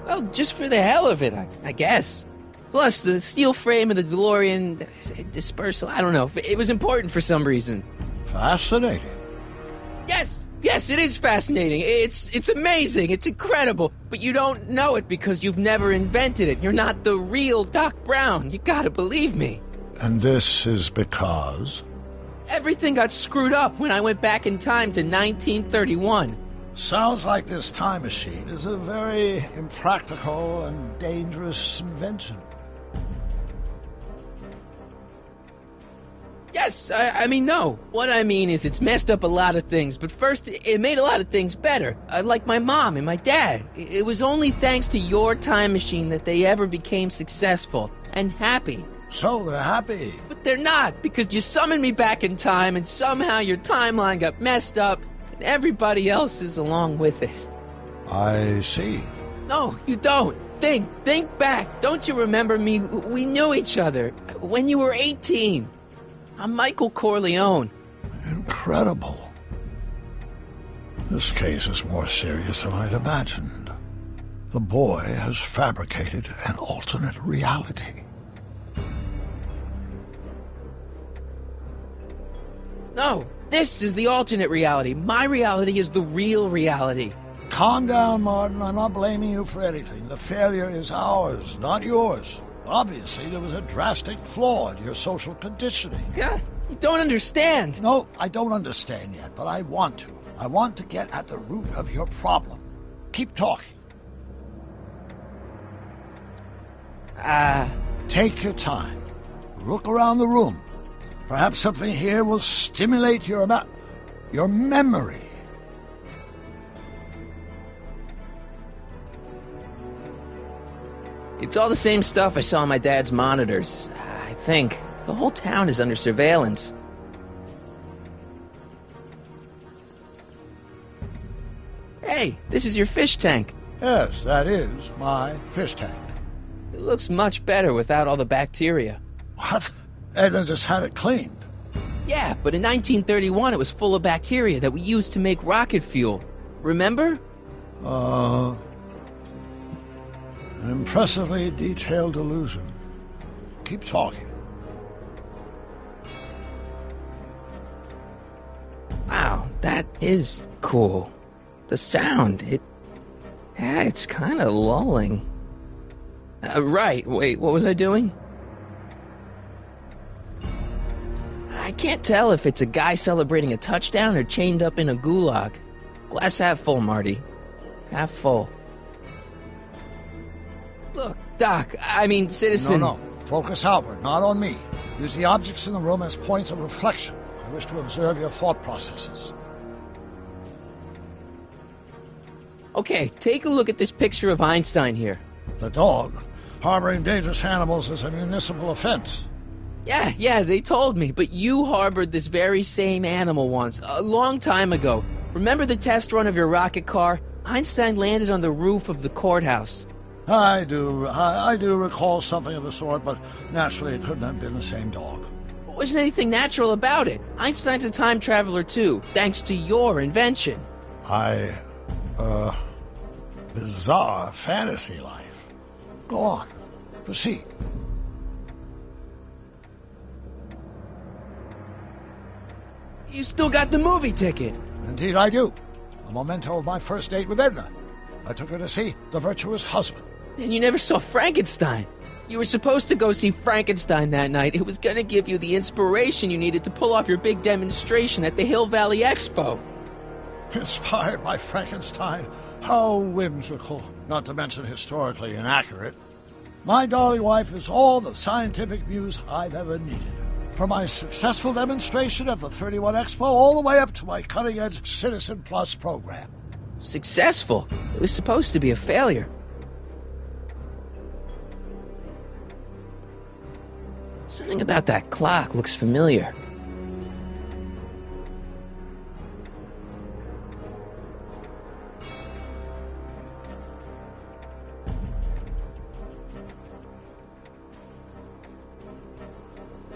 Well, just for the hell of it, I guess. Plus, the steel frame of the DeLorean, dispersal, I don't know. It was important for some reason. Fascinating. Yes, it is fascinating. It's amazing. It's incredible. But you don't know it because you've never invented it. You're not the real Doc Brown. You gotta believe me. And this is because? Everything got screwed up when I went back in time to 1931. Sounds like this time machine is a very impractical and dangerous invention. Yes, I mean, no. What I mean is it's messed up a lot of things, but first, it made a lot of things better. Like my mom and my dad. It was only thanks to your time machine that they ever became successful and happy. So they're happy. But they're not, because you summoned me back in time, and somehow your timeline got messed up, and everybody else is along with it. I see. No, you don't. Think back. Don't you remember me? We knew each other when you were 18. I'm Michael Corleone. Incredible. This case is more serious than I'd imagined. The boy has fabricated an alternate reality. No, this is the alternate reality. My reality is the real reality. Calm down, Martin. I'm not blaming you for anything. The failure is ours, not yours. Obviously, there was a drastic flaw in your social conditioning. Yeah, you don't understand. No, I don't understand yet, but I want to. I want to get at the root of your problem. Keep talking. Take your time. Look around the room. Perhaps something here will stimulate your memory. It's all the same stuff I saw on my dad's monitors. I think. The whole town is under surveillance. Hey, this is your fish tank. Yes, that is my fish tank. It looks much better without all the bacteria. What? Edna just had it cleaned. Yeah, but in 1931 it was full of bacteria that we used to make rocket fuel. Remember? An impressively detailed illusion. Keep talking. Wow, that is cool. The sound, it's kind of lulling. Right, wait, what was I doing? I can't tell if it's a guy celebrating a touchdown or chained up in a gulag. Glass half full, Marty. Half full. Look, Doc, I mean, citizen... No. Focus outward, not on me. Use the objects in the room as points of reflection. I wish to observe your thought processes. Okay, take a look at this picture of Einstein here. The dog. Harboring dangerous animals is a municipal offense. Yeah, they told me, but you harbored this very same animal once, a long time ago. Remember the test run of your rocket car? Einstein landed on the roof of the courthouse. I do recall something of the sort, but naturally it couldn't have been the same dog. There wasn't anything natural about it. Einstein's a time traveler too, thanks to your invention. Bizarre fantasy life. Go on. Proceed. You still got the movie ticket. Indeed I do. A memento of my first date with Edna. I took her to see The Virtuous Husband. And you never saw Frankenstein. You were supposed to go see Frankenstein that night. It was going to give you the inspiration you needed to pull off your big demonstration at the Hill Valley Expo. Inspired by Frankenstein? How whimsical, not to mention historically inaccurate. My darling wife is all the scientific muse I've ever needed. From my successful demonstration at the 31 Expo all the way up to my cutting-edge Citizen Plus program. Successful? It was supposed to be a failure. Something about that clock looks familiar.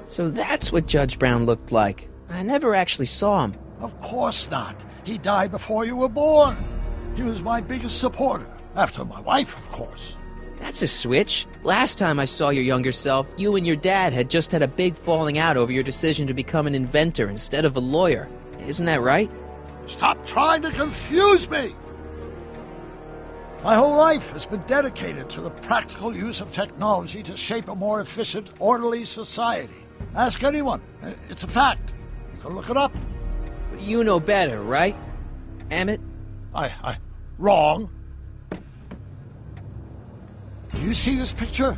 So that's what Judge Brown looked like. I never actually saw him. Of course not. He died before you were born. He was my biggest supporter, After my wife, of course. That's a switch. Last time I saw your younger self, you and your dad had just had a big falling out over your decision to become an inventor instead of a lawyer. Isn't that right? Stop trying to confuse me! My whole life has been dedicated to the practical use of technology to shape a more efficient, orderly society. Ask anyone. It's a fact. You can look it up. You know better, right, Emmett? Wrong. Do you see this picture?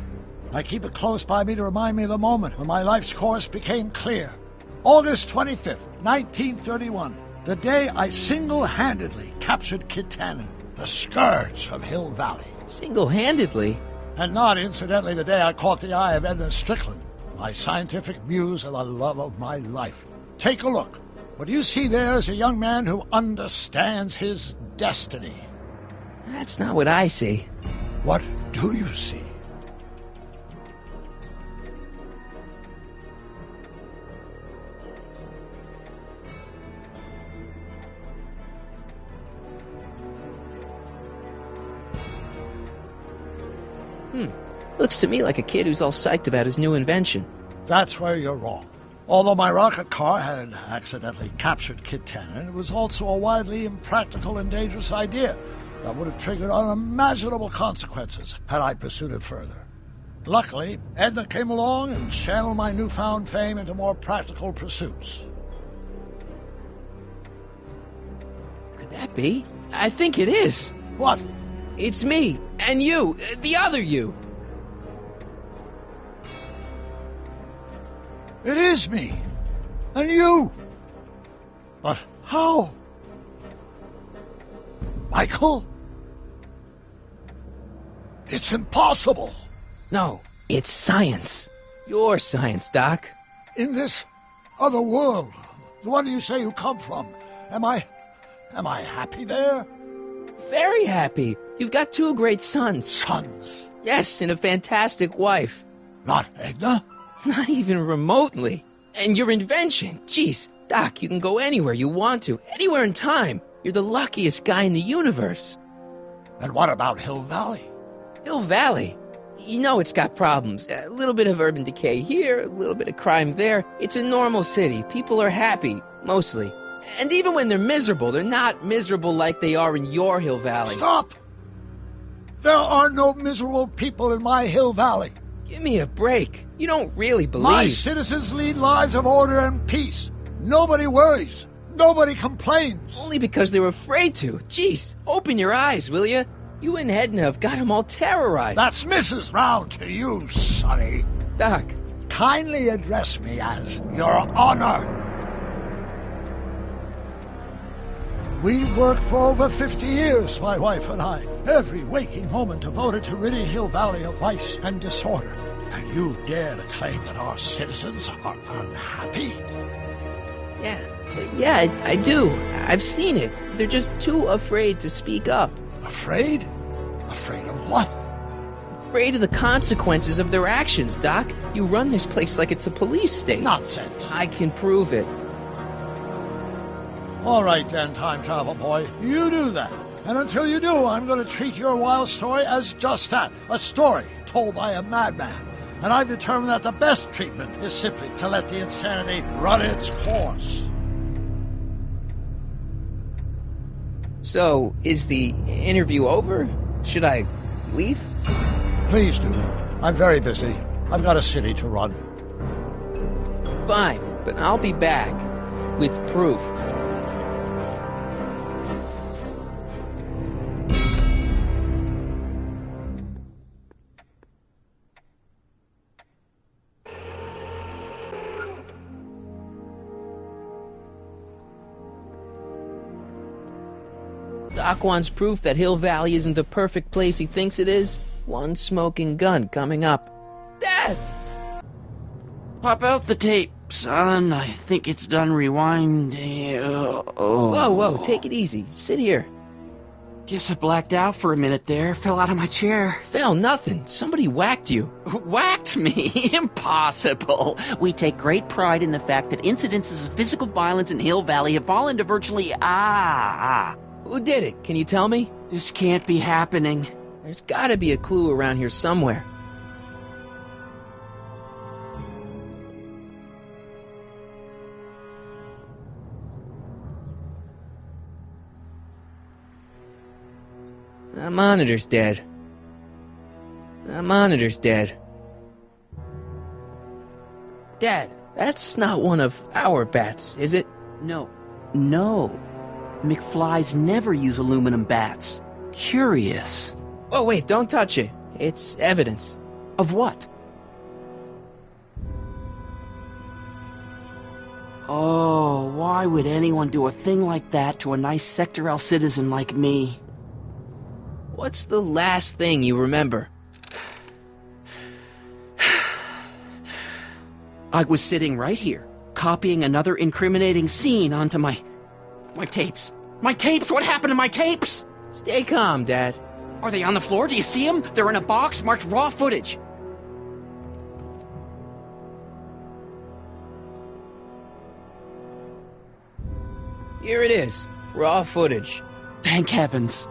I keep it close by me to remind me of the moment when my life's course became clear. August 25th, 1931, the day I single-handedly captured Kit Tannen, the scourge of Hill Valley. Single-handedly? And not, incidentally, the day I caught the eye of Edna Strickland, my scientific muse and the love of my life. Take a look. What you see there is a young man who understands his destiny. That's not what I see. What do you see? Looks to me like a kid who's all psyched about his new invention. That's where you're wrong. Although my rocket car had accidentally captured Kit Tannen, it was also a widely impractical and dangerous idea that would have triggered unimaginable consequences had I pursued it further. Luckily, Edna came along and channeled my newfound fame into more practical pursuits. Could that be? I think it is. What? It's me, and you, the other you. It is me. And you. But how? Michael? It's impossible. No, it's science. Your science, Doc. In this other world, the one you say you come from, am I happy there? Very happy. You've got two great sons. Sons? Yes, and a fantastic wife. Not Edna? Not even remotely. And your invention. Jeez, Doc, you can go anywhere you want to. Anywhere in time. You're the luckiest guy in the universe. And what about Hill Valley? Hill Valley? You know it's got problems. A little bit of urban decay here, a little bit of crime there. It's a normal city. People are happy, mostly. And even when they're miserable, they're not miserable like they are in your Hill Valley. Stop! There are no miserable people in my Hill Valley. Give me a break. You don't really believe... My citizens lead lives of order and peace. Nobody worries. Nobody complains. Only because they're afraid to. Jeez, open your eyes, will you? You and Edna have got them all terrorized. That's Mrs. Round to you, Sonny. Doc. Kindly address me as Your Honor. We worked for over 50 years, my wife and I. Every waking moment devoted to ridding Hill Valley of vice and disorder. And you dare to claim that our citizens are unhappy? Yeah, I do. I've seen it. They're just too afraid to speak up. Afraid? Afraid of what? Afraid of the consequences of their actions, Doc. You run this place like it's a police state. Nonsense. I can prove it. All right then, time travel boy. You do that. And until you do, I'm going to treat your wild story as just that. A story told by a madman. And I've determined that the best treatment is simply to let the insanity run its course. So, is the interview over? Should I leave? Please do. I'm very busy. I've got a city to run. Fine, but I'll be back. With proof. Doc wants proof that Hill Valley isn't the perfect place he thinks it is. One smoking gun coming up. Dad! Pop out the tape, son. I think it's done rewinding. Whoa, take it easy. Sit here. Guess I blacked out for a minute there. Fell out of my chair. Fell nothing. Somebody whacked you. Whacked me? Impossible. We take great pride in the fact that incidences of physical violence in Hill Valley have fallen to virtually... Who did it? Can you tell me? This can't be happening. There's gotta be a clue around here somewhere. The monitor's dead. The monitor's dead. Dad, that's not one of our bats, is it? No. McFlys never use aluminum bats. Curious. Oh, wait, don't touch it. It's evidence. Of what? Oh, why would anyone do a thing like that to a nice Sector L citizen like me? What's the last thing you remember? I was sitting right here, copying another incriminating scene onto my tapes. My tapes! What happened to my tapes? Stay calm, Dad. Are they on the floor? Do you see them? They're in a box marked raw footage. Here it is. Raw footage. Thank heavens.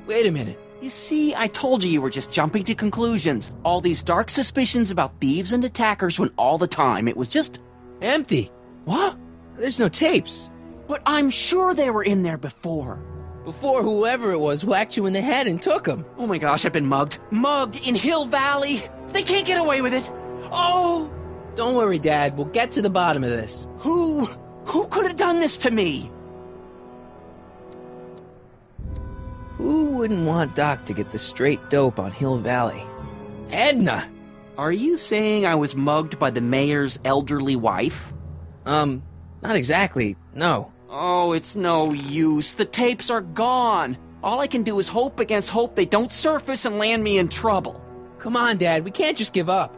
Wait a minute. You see, I told you were just jumping to conclusions. All these dark suspicions about thieves and attackers when all the time it was just... Empty. What? There's no tapes. But I'm sure they were in there before. Before whoever it was whacked you in the head and took them. Oh my gosh, I've been mugged. Mugged in Hill Valley. They can't get away with it. Oh! Don't worry, Dad. We'll get to the bottom of this. Who could have done this to me? Who wouldn't want Doc to get the straight dope on Hill Valley? Edna! Are you saying I was mugged by the mayor's elderly wife? Not exactly, no. Oh, it's no use. The tapes are gone. All I can do is hope against hope they don't surface and land me in trouble. Come on, Dad, we can't just give up.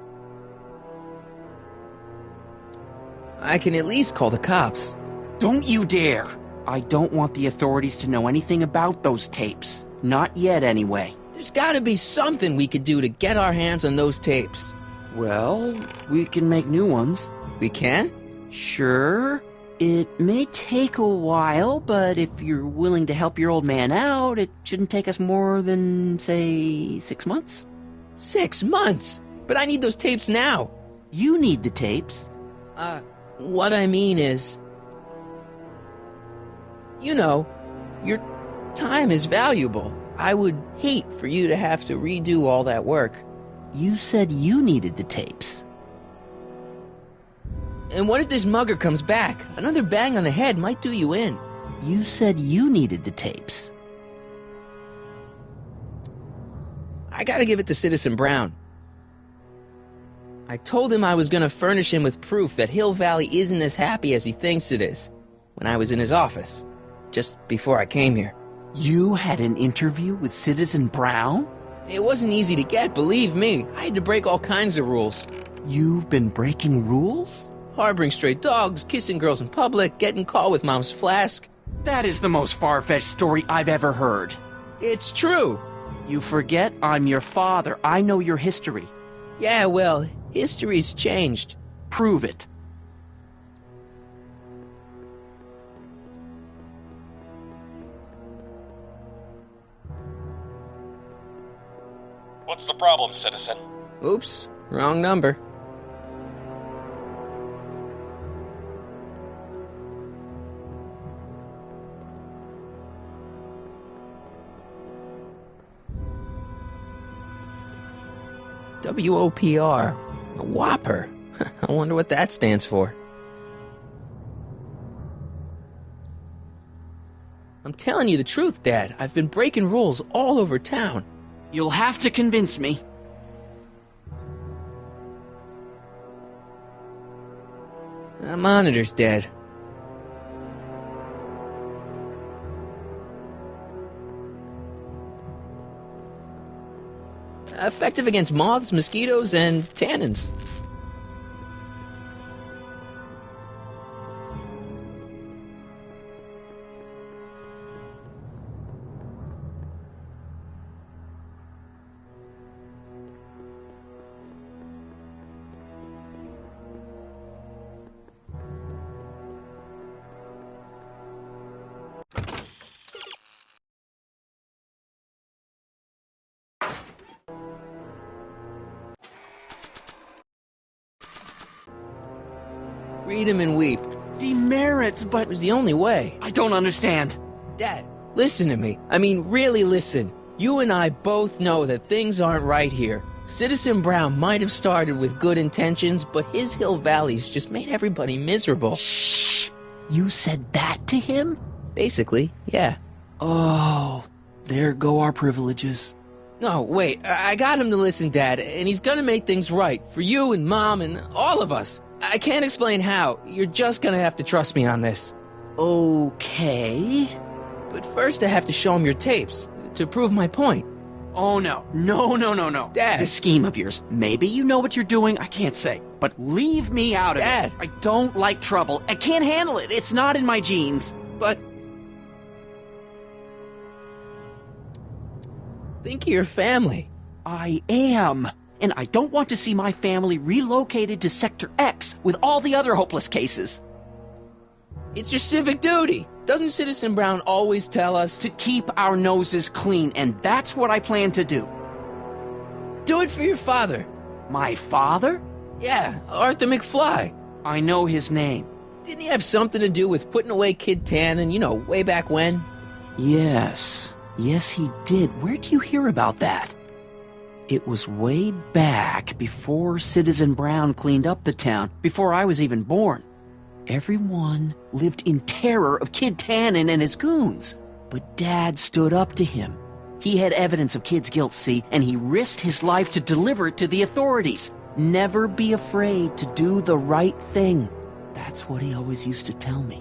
I can at least call the cops. Don't you dare! I don't want the authorities to know anything about those tapes. Not yet, anyway. There's gotta be something we could do to get our hands on those tapes. Well, we can make new ones. We can? Sure. It may take a while, but if you're willing to help your old man out, it shouldn't take us more than, say, 6 months. 6 months? But I need those tapes now. You need the tapes. What I mean is... You know, your time is valuable. I would hate for you to have to redo all that work. You said you needed the tapes. And what if this mugger comes back? Another bang on the head might do you in. You said you needed the tapes. I gotta give it to Citizen Brown. I told him I was gonna furnish him with proof that Hill Valley isn't as happy as he thinks it is when I was in his office, just before I came here. You had an interview with Citizen Brown? It wasn't easy to get, believe me. I had to break all kinds of rules. You've been breaking rules? Harboring stray dogs, kissing girls in public, getting caught with Mom's flask. That is the most far-fetched story I've ever heard. It's true. You forget I'm your father. I know your history. Yeah, well, history's changed. Prove it. What's the problem, citizen? Oops, wrong number. WOPR. A Whopper. I wonder what that stands for. I'm telling you the truth, Dad. I've been breaking rules all over town. You'll have to convince me. The monitor's dead. Effective against moths, mosquitoes, and tannins. Read him and weep. Demerits, but It was the only way. I don't understand. Dad, listen to me. I mean, really listen. You and I both know that things aren't right here. Citizen Brown might have started with good intentions, but his Hill Valley's just made everybody miserable. Shh! You said that to him? Basically, yeah. Oh, there go our privileges. No, wait, I got him to listen, Dad, and he's gonna make things right for you and Mom and all of us. I can't explain how. You're just gonna have to trust me on this. Okay. But first I have to show him your tapes, to prove my point. Oh, no. No. Dad. This scheme of yours, maybe you know what you're doing, I can't say. But leave me out of Dad. it. I don't like trouble. I can't handle it. It's not in my genes. But... think of your family. I am. And I don't want to see my family relocated to Sector X with all the other hopeless cases. It's your civic duty. Doesn't Citizen Brown always tell us To keep our noses clean, and that's what I plan to do. do it for your father? My father? Yeah, Arthur McFly. I know his name. Didn't he have something to do with putting away Kid Tannen, way back when? Yes. Yes, he did. Where'd you hear about that? It was way back before Citizen Brown cleaned up the town, before I was even born. Everyone lived in terror of Kid Tannen and his goons. But Dad stood up to him. He had evidence of Kid's guilt, see, and he risked his life to deliver it to the authorities. Never be afraid to do the right thing. That's what he always used to tell me.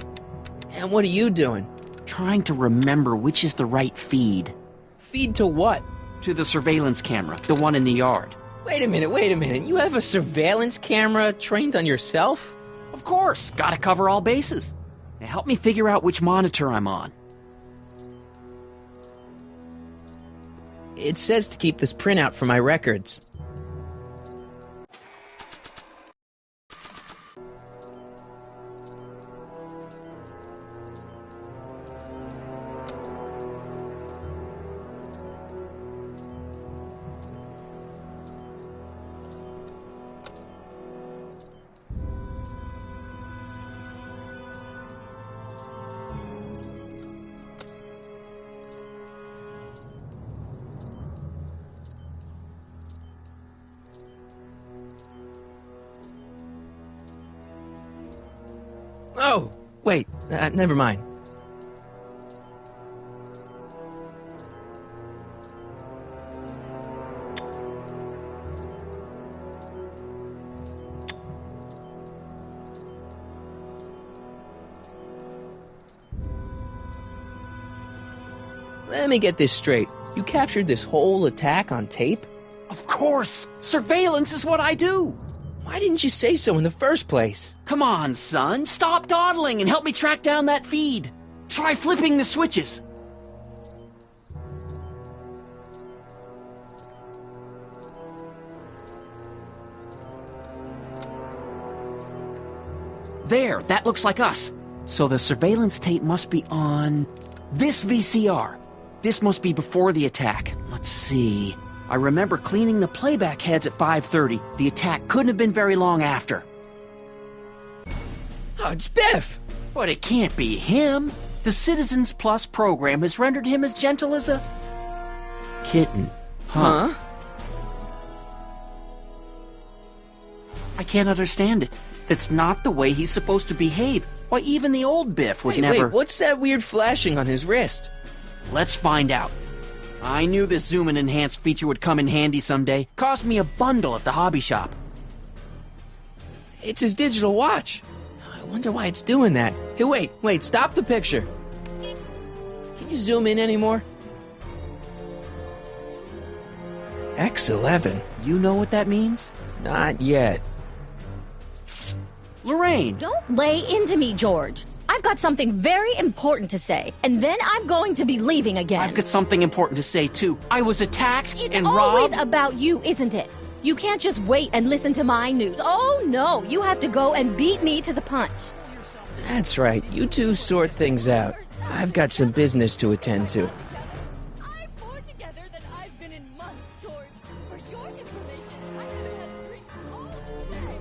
And what are you doing? Trying to remember which is the right feed. Feed to what? To the surveillance camera, the one in the yard. Wait a minute. You have a surveillance camera trained on yourself? Of course, gotta cover all bases. Now help me figure out which monitor I'm on. It says to keep this printout for my records. Oh, wait, never mind. Let me get this straight. You captured this whole attack on tape? Of course! Surveillance is what I do! Why didn't you say so in the first place? Come on, son, stop dawdling and help me track down that feed. Try flipping the switches. There, that looks like us. So the surveillance tape must be on this VCR. This must be before the attack. Let's see. I remember cleaning the playback heads at 5:30. The attack couldn't have been very long after. Oh, it's Biff! But it can't be him. The Citizens Plus program has rendered him as gentle as a kitten. Huh? I can't understand it. That's not the way he's supposed to behave. Why, even the old Biff would never... Wait, what's that weird flashing on his wrist? Let's find out. I knew this zoom and enhance feature would come in handy someday. Cost me a bundle at the hobby shop. It's his digital watch. I wonder why it's doing that. Hey, wait, stop the picture. Can you zoom in anymore? X11. You know what that means? Not yet. Lorraine! Don't lay into me, George. I've got something very important to say, and then I'm going to be leaving again. I've got something important to say, too. I was attacked It's and always robbed. about you, isn't it? You can't just wait and listen to my news. Oh, no. You have to go and beat me to the punch. That's right. You two sort things out. I've got some business to attend to. I'm more together than I've been in months, George. For your information, I haven't had a drink all day.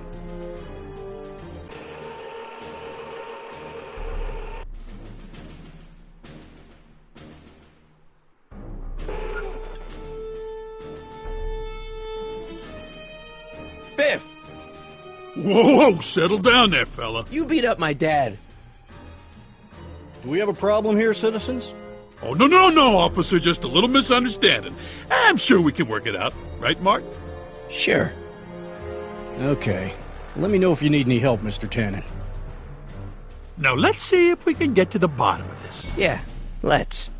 Whoa, settle down there, fella. You beat up my dad. Do we have a problem here, citizens? Oh, no, officer, just a little misunderstanding. I'm sure we can work it out. Right, Mark? Sure. Okay. Let me know if you need any help, Mr. Tannen. Now, let's see if we can get to the bottom of this. Yeah, let's.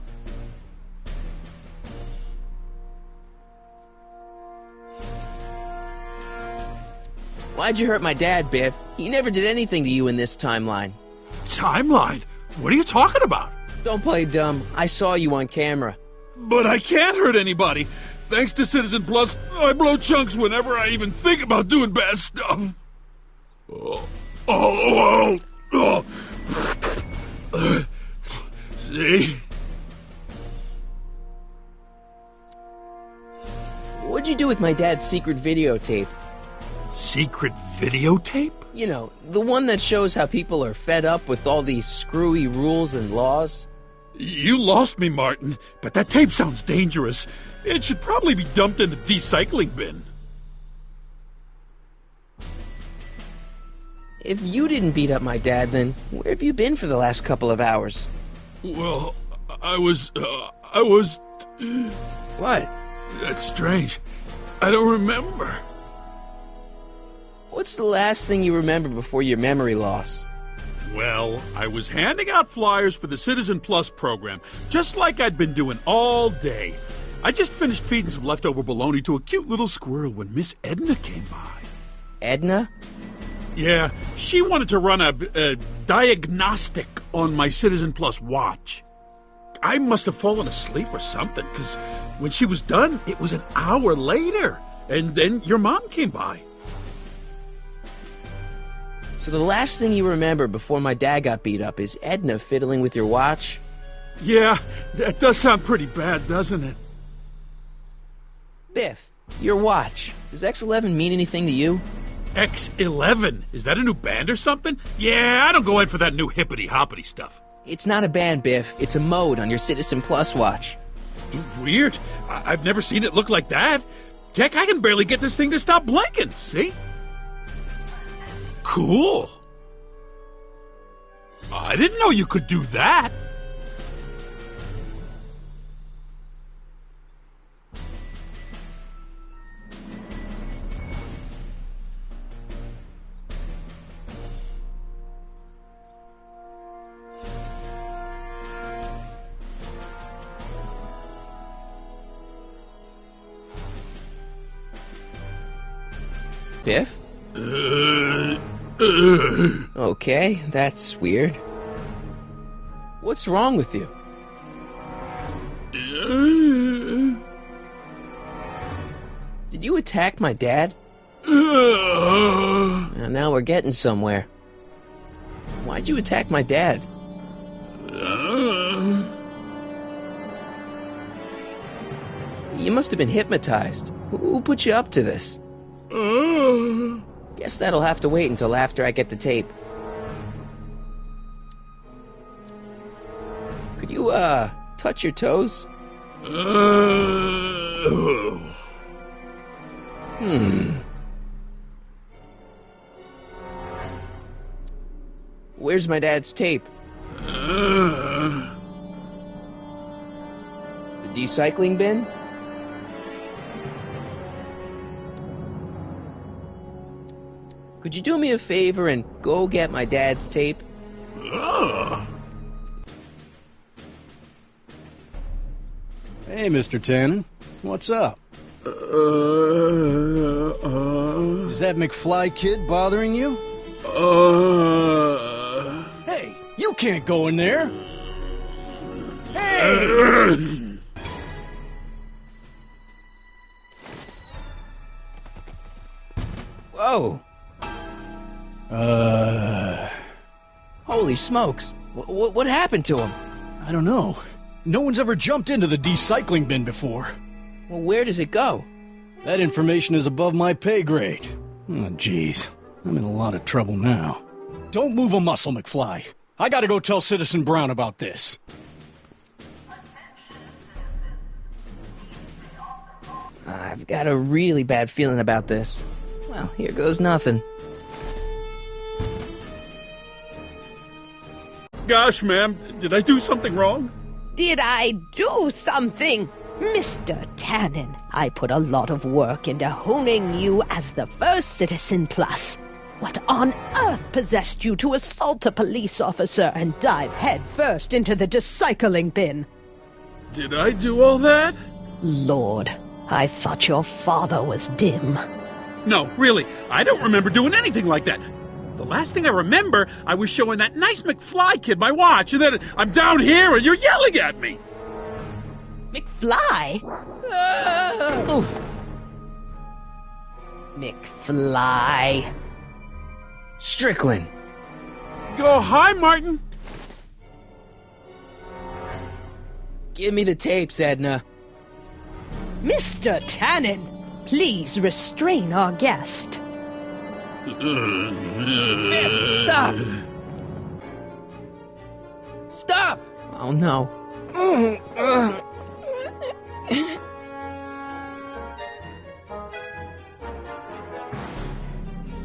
Why'd you hurt my dad, Biff? He never did anything to you in this timeline. Timeline? What are you talking about? Don't play dumb. I saw you on camera. But I can't hurt anybody. Thanks to Citizen Plus, I blow chunks whenever I even think about doing bad stuff. See? What'd you do with my dad's secret videotape? Secret videotape? You know, the one that shows how people are fed up with all these screwy rules and laws. You lost me, Martin, but that tape sounds dangerous. It should probably be dumped in the recycling bin. If you didn't beat up my dad, then where have you been for the last couple of hours? Well, I was... What? That's strange. I don't remember. What's the last thing you remember before your memory loss? Well, I was handing out flyers for the Citizen Plus program, just like I'd been doing all day. I just finished feeding some leftover bologna to a cute little squirrel when Miss Edna came by. Edna? Yeah, she wanted to run a diagnostic on my Citizen Plus watch. I must have fallen asleep or something, because when she was done, it was an hour later. And then your mom came by. So the last thing you remember before my dad got beat up is Edna fiddling with your watch? Yeah, that does sound pretty bad, doesn't it? Biff, your watch. Does X11 mean anything to you? X11? Is that a new band or something? Yeah, I don't go in for that new hippity-hoppity stuff. It's not a band, Biff. It's a mode on your Citizen Plus watch. Weird. I've never seen it look like that. Heck, I can barely get this thing to stop blinking, see? Cool. I didn't know you could do that. Biff? Okay, that's weird. What's wrong with you? Did you attack my dad? Now we're getting somewhere. Why'd you attack my dad? You must have been hypnotized. Who put you up to this? Guess that'll have to wait until after I get the tape. Could you, touch your toes? Where's my dad's tape? The recycling bin? Could you do me a favor and go get my dad's tape? Hey, Mr. Tannen. What's up? Is that McFly kid bothering you? Hey, you can't go in there! Hey! Whoa! Holy smokes! What happened to him? I don't know. No one's ever jumped into the recycling bin before. Well, where does it go? That information is above my pay grade. Oh, jeez. I'm in a lot of trouble now. Don't move a muscle, McFly. I gotta go tell Citizen Brown about this. I've got a really bad feeling about this. Well, here goes nothing. gosh, ma'am. Did I do something wrong? Did I do something? Mr. Tannen, I put a lot of work into honing you as the first Citizen Plus. What on earth possessed you to assault a police officer and dive headfirst into the recycling bin? Did I do all that? Lord, I thought your father was dim. No, really, I don't remember doing anything like that. The last thing I remember, I was showing that nice McFly kid my watch, and then I'm down here and you're yelling at me. McFly? Oof. McFly. Strickland. Oh, hi, Martin. Give me the tapes, Edna. Mr. Tannen, please restrain our guest. Stop! Stop! Oh no.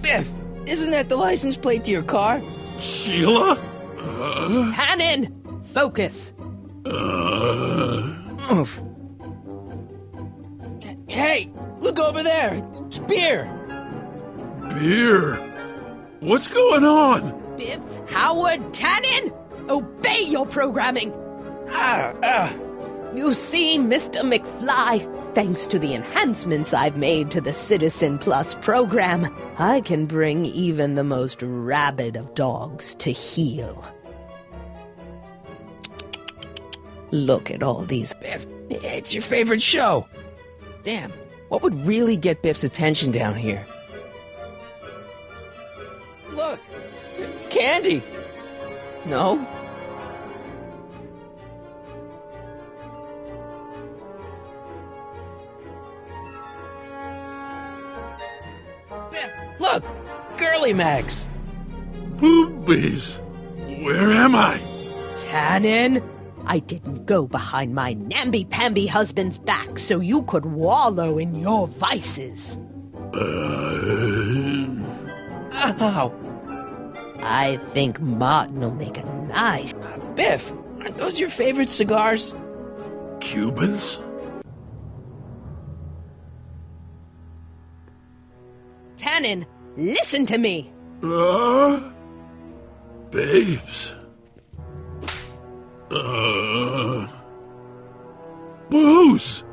Biff, isn't that the license plate to your car? Sheila? Tannen, focus. Oof. Hey, look over there. It's beer. Beer? What's going on? Biff Howard Tannen, obey your programming. You see, Mr. McFly, thanks to the enhancements I've made to the Citizen Plus program, I can bring even the most rabid of dogs to heel. Look at all these. Biff, it's your favorite show. Damn, what would really get Biff's attention down here? Look, candy. No? Biff, look, girly mags. Boobies. Where am I? Tannen, I didn't go behind my namby-pamby husband's back so you could wallow in your vices. Ow. I think Martin will make a nice... Biff, aren't those your favorite cigars? Cubans? Tannen, listen to me. Babes. Booze.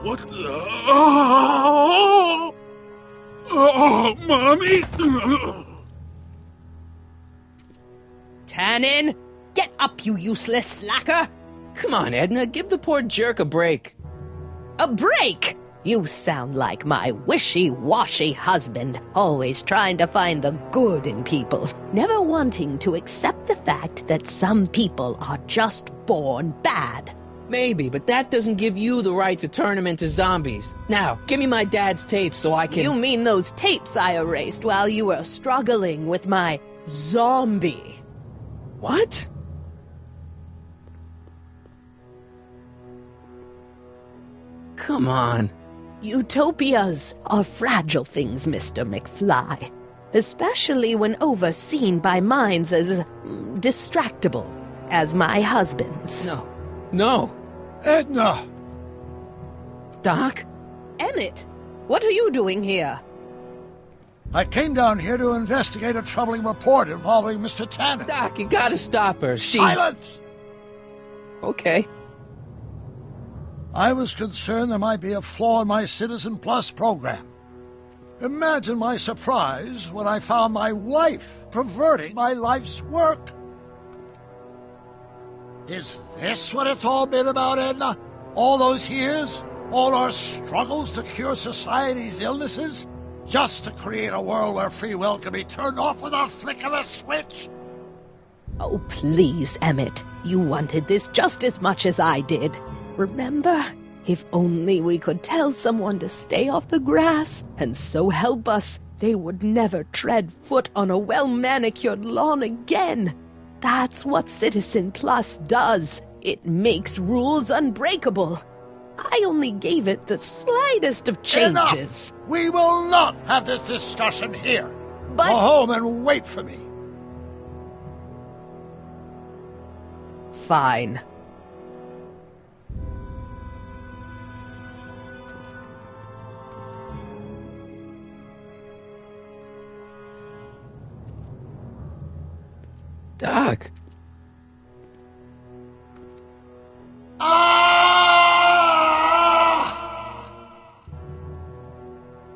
What the? Oh, Mommy! Tannen, get up, you useless slacker. Come on, Edna, give the poor jerk a break. A break? You sound like my wishy-washy husband, always trying to find the good in people, never wanting to accept the fact that some people are just born bad. Maybe, but that doesn't give you the right to turn them into zombies. Now, give me my dad's tapes so I can... You mean those tapes I erased while you were struggling with my zombie? What? Come on. Utopias are fragile things, Mr. McFly, especially when overseen by minds as distractible as my husband's. No. Edna! Doc? Emmett, what are you doing here? I came down here to investigate a troubling report involving Mr. Tannen. Doc, you gotta stop her. Silence! Okay. I was concerned there might be a flaw in my Citizen Plus program. Imagine my surprise when I found my wife perverting my life's work. Is this what it's all been about, Edna? All those years? All our struggles to cure society's illnesses? Just to create a world where free will can be turned off with a flick of a switch? Oh, please, Emmett. You wanted this just as much as I did. Remember? If only we could tell someone to stay off the grass, and so help us, they would never tread foot on a well-manicured lawn again. That's what Citizen Plus does. It makes rules unbreakable. I only gave it the slightest of changes. Enough! We will not have this discussion here. But... Go home and wait for me. Fine. Doc. Ah!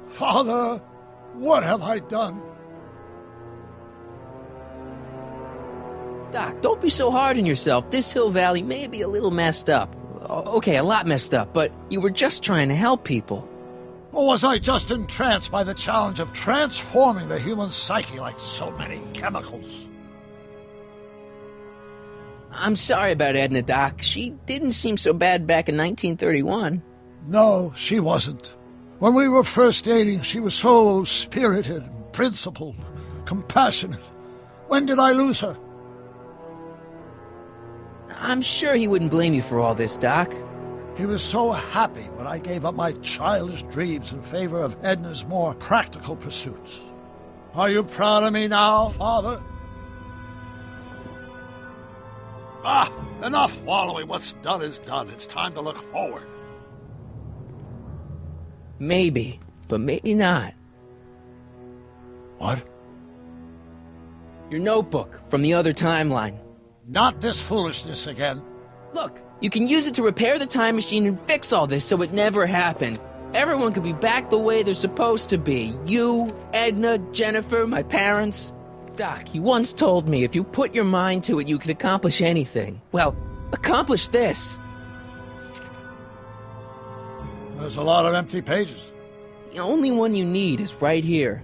Father, what have I done? Doc, don't be so hard on yourself. This Hill Valley may be a little messed up. Okay, a lot messed up, but you were just trying to help people. Or was I just entranced by the challenge of transforming the human psyche like so many chemicals? I'm sorry about Edna, Doc. She didn't seem so bad back in 1931. No, she wasn't. When we were first dating, she was so spirited, principled, compassionate. When did I lose her? I'm sure he wouldn't blame you for all this, Doc. He was so happy when I gave up my childish dreams in favor of Edna's more practical pursuits. Are you proud of me now, Father? Ah, enough wallowing. What's done is done. It's time to look forward. Maybe, but maybe not. What? Your notebook from the other timeline. Not this foolishness again. Look, you can use it to repair the time machine and fix all this so it never happened. Everyone could be back the way they're supposed to be. You, Edna, Jennifer, my parents. Doc, you once told me if you put your mind to it, you could accomplish anything. Well, accomplish this. There's a lot of empty pages. The only one you need is right here.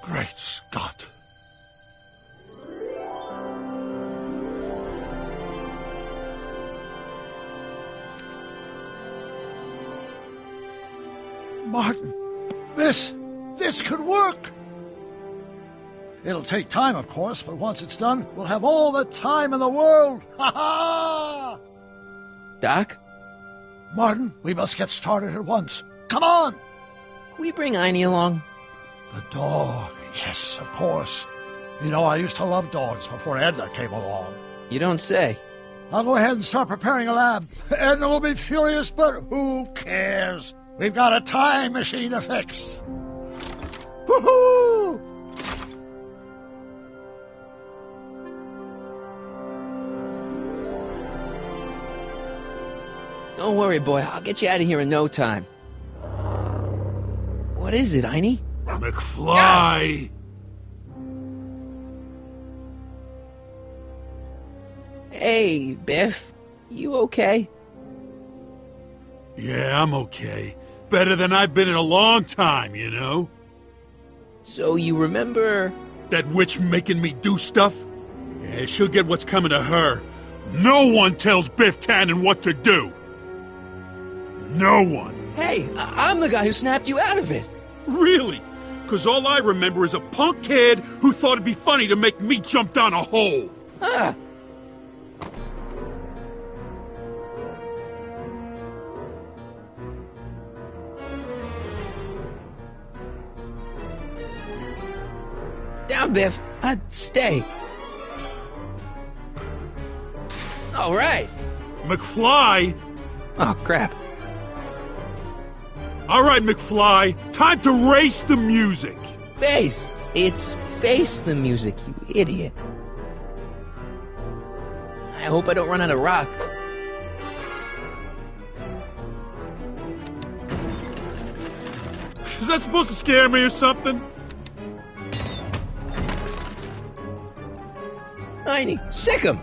Great Scott. Martin, this could work. It'll take time, of course, but once it's done, we'll have all the time in the world. Ha ha! Doc? Martin, we must get started at once. Come on! Can we bring Einie along? The dog. Yes, of course. You know, I used to love dogs before Edna came along. You don't say. I'll go ahead and start preparing a lab. Edna will be furious, but who cares? We've got a time machine to fix. Woohoo! Don't worry, boy. I'll get you out of here in no time. What is it, Einie? McFly! Hey, Biff. You okay? Yeah, I'm okay. Better than I've been in a long time, you know? So you remember... That witch making me do stuff? Yeah, she'll get what's coming to her. No one tells Biff Tannen what to do. No one. Hey, I'm the guy who snapped you out of it. Really? Because all I remember is a punk kid who thought it'd be funny to make me jump down a hole. Ah. Down, Biff. Stay. All right. McFly? Oh, crap. All right, McFly. Time to race the music. Face. It's face the music, you idiot. I hope I don't run out of rock. Is that supposed to scare me or something? Einie, sick him.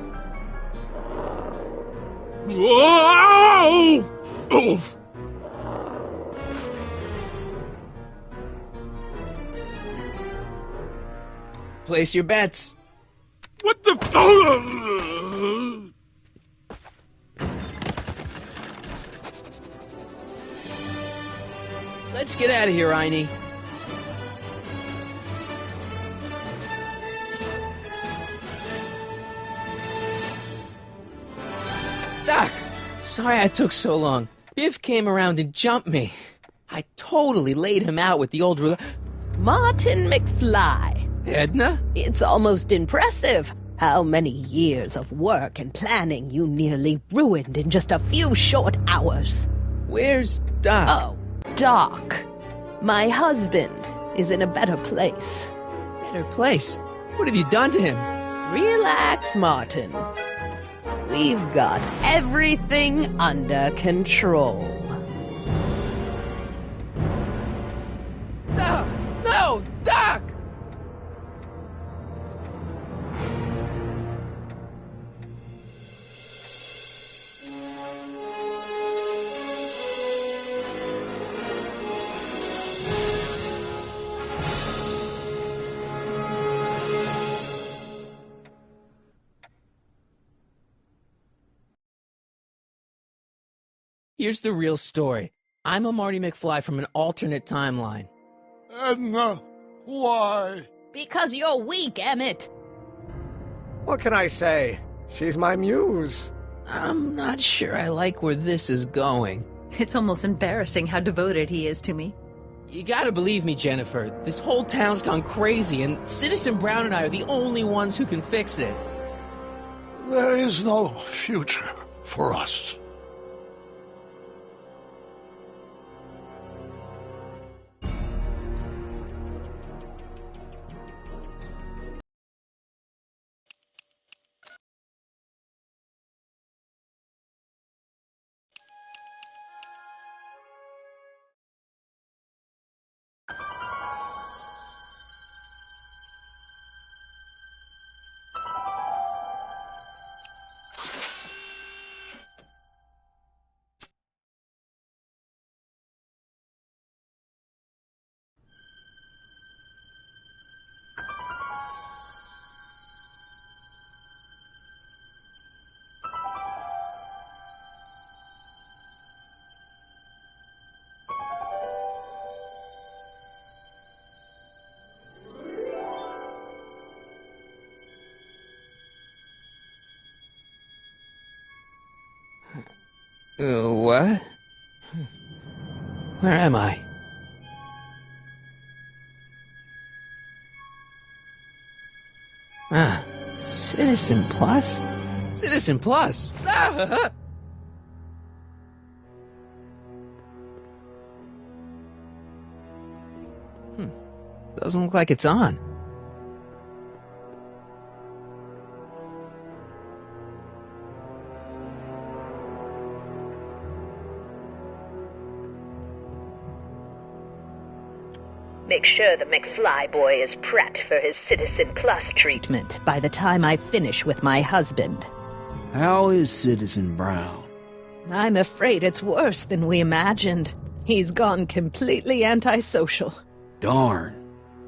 Whoa! Oof! Place your bets. What the? Let's get out of here, Einie. Doc, sorry I took so long. Biff came around and jumped me. I totally laid him out with the old ruler. Martin McFly. Edna? It's almost impressive how many years of work and planning you nearly ruined in just a few short hours. Where's Doc? Oh, Doc. My husband is in a better place. Better place? What have you done to him? Relax, Martin. We've got everything under control. No! No! Doc! Here's the real story. I'm a Marty McFly from an alternate timeline. Edna, why? Because you're weak, Emmett. What can I say? She's my muse. I'm not sure I like where this is going. It's almost embarrassing how devoted he is to me. You gotta believe me, Jennifer. This whole town's gone crazy, and Citizen Brown and I are the only ones who can fix it. There is no future for us. What? Where am I? Ah, Citizen Plus? Citizen Plus! Ah! Doesn't look like it's on. Make sure the McFly boy is prepped for his Citizen Plus treatment by the time I finish with my husband. How is Citizen Brown? I'm afraid it's worse than we imagined. He's gone completely antisocial. Darn.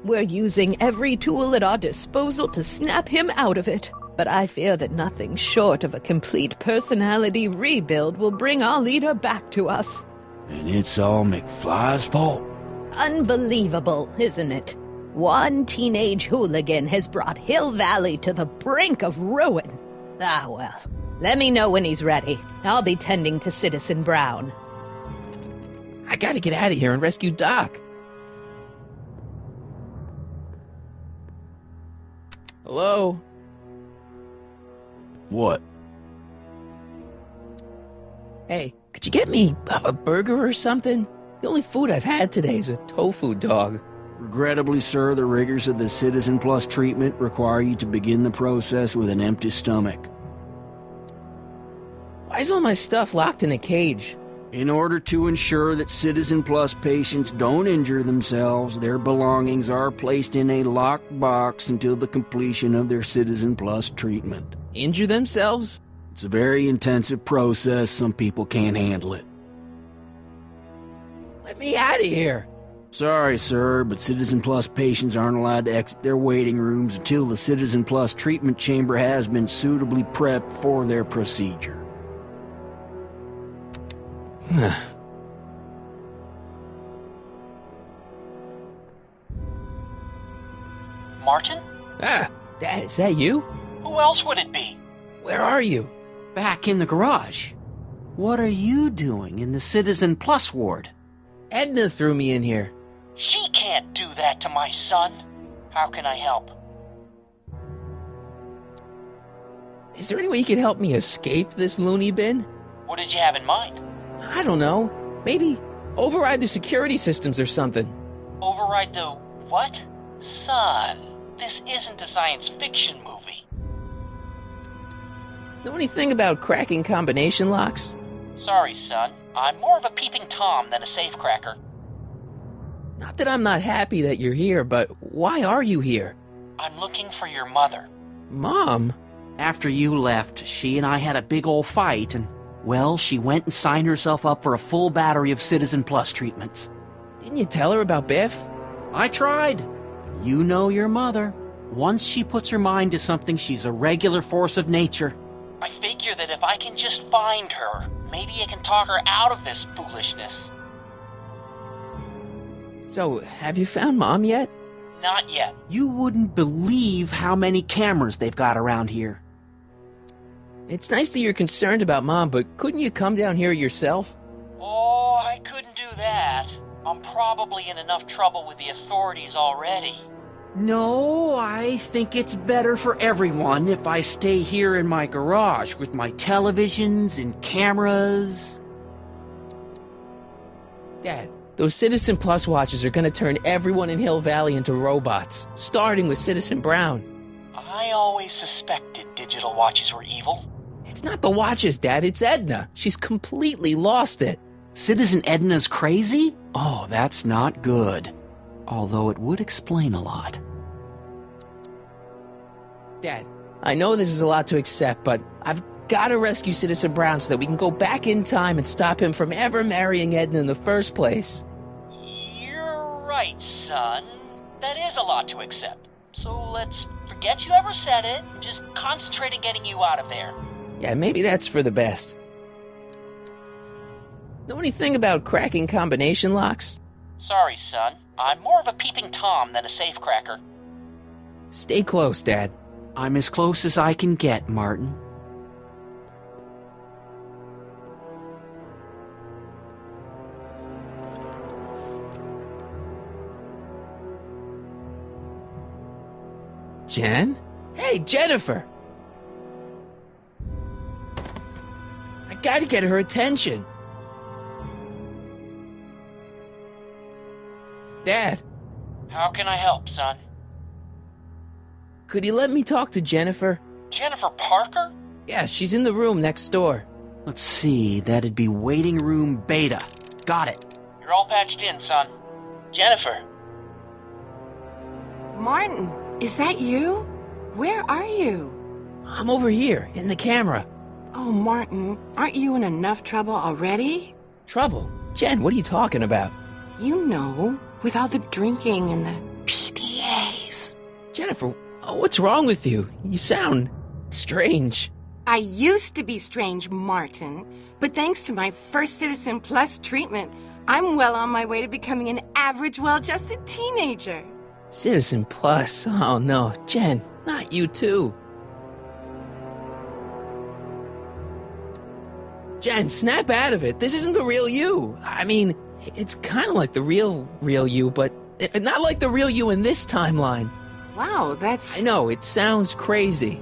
We're using every tool at our disposal to snap him out of it. But I fear that nothing short of a complete personality rebuild will bring our leader back to us. And it's all McFly's fault. Unbelievable, isn't it? One teenage hooligan has brought Hill Valley to the brink of ruin. Ah, well. Let me know when he's ready. I'll be tending to Citizen Brown. I gotta get out of here and rescue Doc. Hello? What? Hey, could you get me a burger or something? The only food I've had today is a tofu dog. Regrettably, sir, the rigors of the Citizen Plus treatment require you to begin the process with an empty stomach. Why is all my stuff locked in a cage? In order to ensure that Citizen Plus patients don't injure themselves, their belongings are placed in a locked box until the completion of their Citizen Plus treatment. Injure themselves? It's a very intensive process. Some people can't handle it. Let me out of here! Sorry, sir, but Citizen Plus patients aren't allowed to exit their waiting rooms until the Citizen Plus treatment chamber has been suitably prepped for their procedure. Martin? Ah, Dad, is that you? Who else would it be? Where are you? Back in the garage. What are you doing in the Citizen Plus ward? Edna threw me in here. She can't do that to my son. How can I help? Is there any way you could help me escape this loony bin? What did you have in mind? I don't know. Maybe override the security systems or something. Override the what? Son, this isn't a science fiction movie. Know anything about cracking combination locks? Sorry, son. I'm more of a peeping Tom than a safecracker. Not that I'm not happy that you're here, but why are you here? I'm looking for your mother. Mom? After you left, she and I had a big old fight, and, well, she went and signed herself up for a full battery of Citizen Plus treatments. Didn't you tell her about Biff? I tried. You know your mother. Once she puts her mind to something, she's a regular force of nature. I figure that if I can just find her, maybe I can talk her out of this foolishness. So, have you found Mom yet? Not yet. You wouldn't believe how many cameras they've got around here. It's nice that you're concerned about Mom, but couldn't you come down here yourself? Oh, I couldn't do that. I'm probably in enough trouble with the authorities already. No, I think it's better for everyone if I stay here in my garage with my televisions and cameras. Dad, those Citizen Plus watches are going to turn everyone in Hill Valley into robots, starting with Citizen Brown. I always suspected digital watches were evil. It's not the watches, Dad, it's Edna. She's completely lost it. Citizen Edna's crazy? Oh, that's not good. Although it would explain a lot. Dad, I know this is a lot to accept, but I've got to rescue Citizen Brown so that we can go back in time and stop him from ever marrying Edna in the first place. You're right, son. That is a lot to accept. So let's forget you ever said it and just concentrate on getting you out of there. Yeah, maybe that's for the best. Know anything about cracking combination locks? Sorry, son. I'm more of a peeping Tom than a safecracker. Stay close, Dad. I'm as close as I can get, Martin. Jen? Hey, Jennifer! I gotta get her attention. Dad, How can I help, son? could you let me talk to Jennifer? Jennifer Parker? Yeah, she's in the room next door. Let's see, that'd be waiting room beta. Got it. You're all patched in, son. Jennifer. Martin, is that you? Where are you? I'm over here, in the camera. Oh, Martin, aren't you in enough trouble already? Trouble? Jen, what are you talking about? You know, with all the drinking and the PDAs. Jennifer, what's wrong with you? You sound strange. I used to be strange, Martin, but thanks to my first Citizen Plus treatment, I'm well on my way to becoming an average, well-adjusted teenager. Citizen Plus? Oh no, Jen, not you too. Jen, snap out of it. This isn't the real you. I mean, it's kind of like the real you, but not like the real you in this timeline. Wow, that's... I know, it sounds crazy.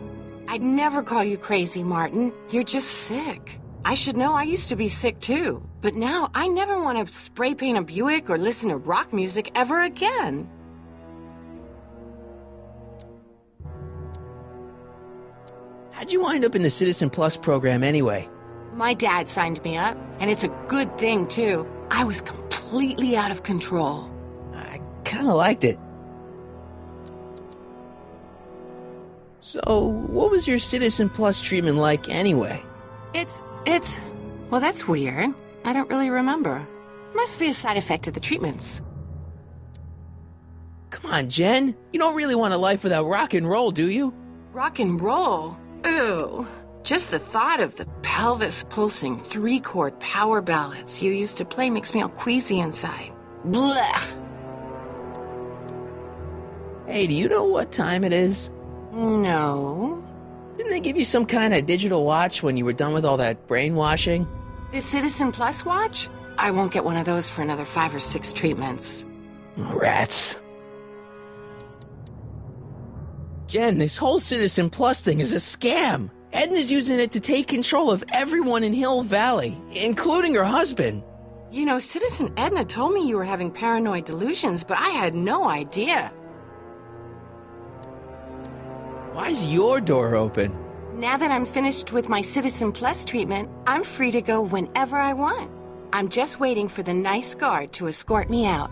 I'd never call you crazy, Martin. You're just sick. I should know I used to be sick too. But now I never want to spray paint a Buick or listen to rock music ever again. How'd you wind up in the Citizen Plus program anyway? My dad signed me up, and it's a good thing too. I was completely out of control. I kind of liked it. So, what was your Citizen Plus treatment like anyway? Well, that's weird. I don't really remember. Must be a side effect of the treatments. Come on, Jen. You don't really want a life without rock and roll, do you? Rock and roll? Ew. Just the thought of the pelvis-pulsing 3-chord power ballads you used to play makes me all queasy inside. Blech. Hey, do you know what time it is? No. Didn't they give you some kind of digital watch when you were done with all that brainwashing? The Citizen Plus watch? I won't get one of those for another 5 or 6 treatments. Rats. Jen, this whole Citizen Plus thing is a scam. Edna's using it to take control of everyone in Hill Valley, including her husband. You know, Citizen Edna told me you were having paranoid delusions, but I had no idea. Why's your door open? Now that I'm finished with my Citizen Plus treatment, I'm free to go whenever I want. I'm just waiting for the nice guard to escort me out.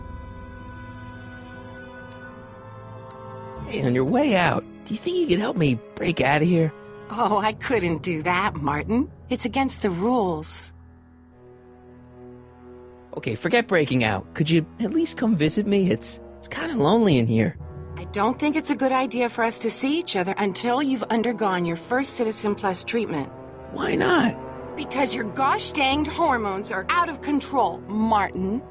Hey, on your way out, do you think you could help me break out of here? Oh, I couldn't do that, Martin. It's against the rules. Okay, forget breaking out. Could you at least come visit me? It's kind of lonely in here. I don't think it's a good idea for us to see each other until you've undergone your first Citizen Plus treatment. Why not? Because your gosh danged hormones are out of control, Martin.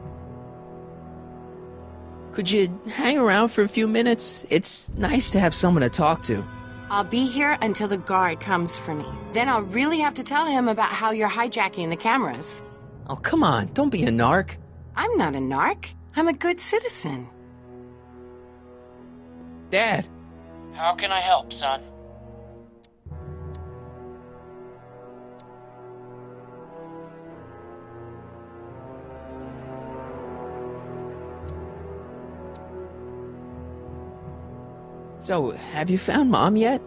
Could you hang around for a few minutes? It's nice to have someone to talk to. I'll be here until the guard comes for me. Then I'll really have to tell him about how you're hijacking the cameras. Oh, come on. Don't be a narc. I'm not a narc. I'm a good citizen. Dad. How can I help, son? So, have you found Mom yet?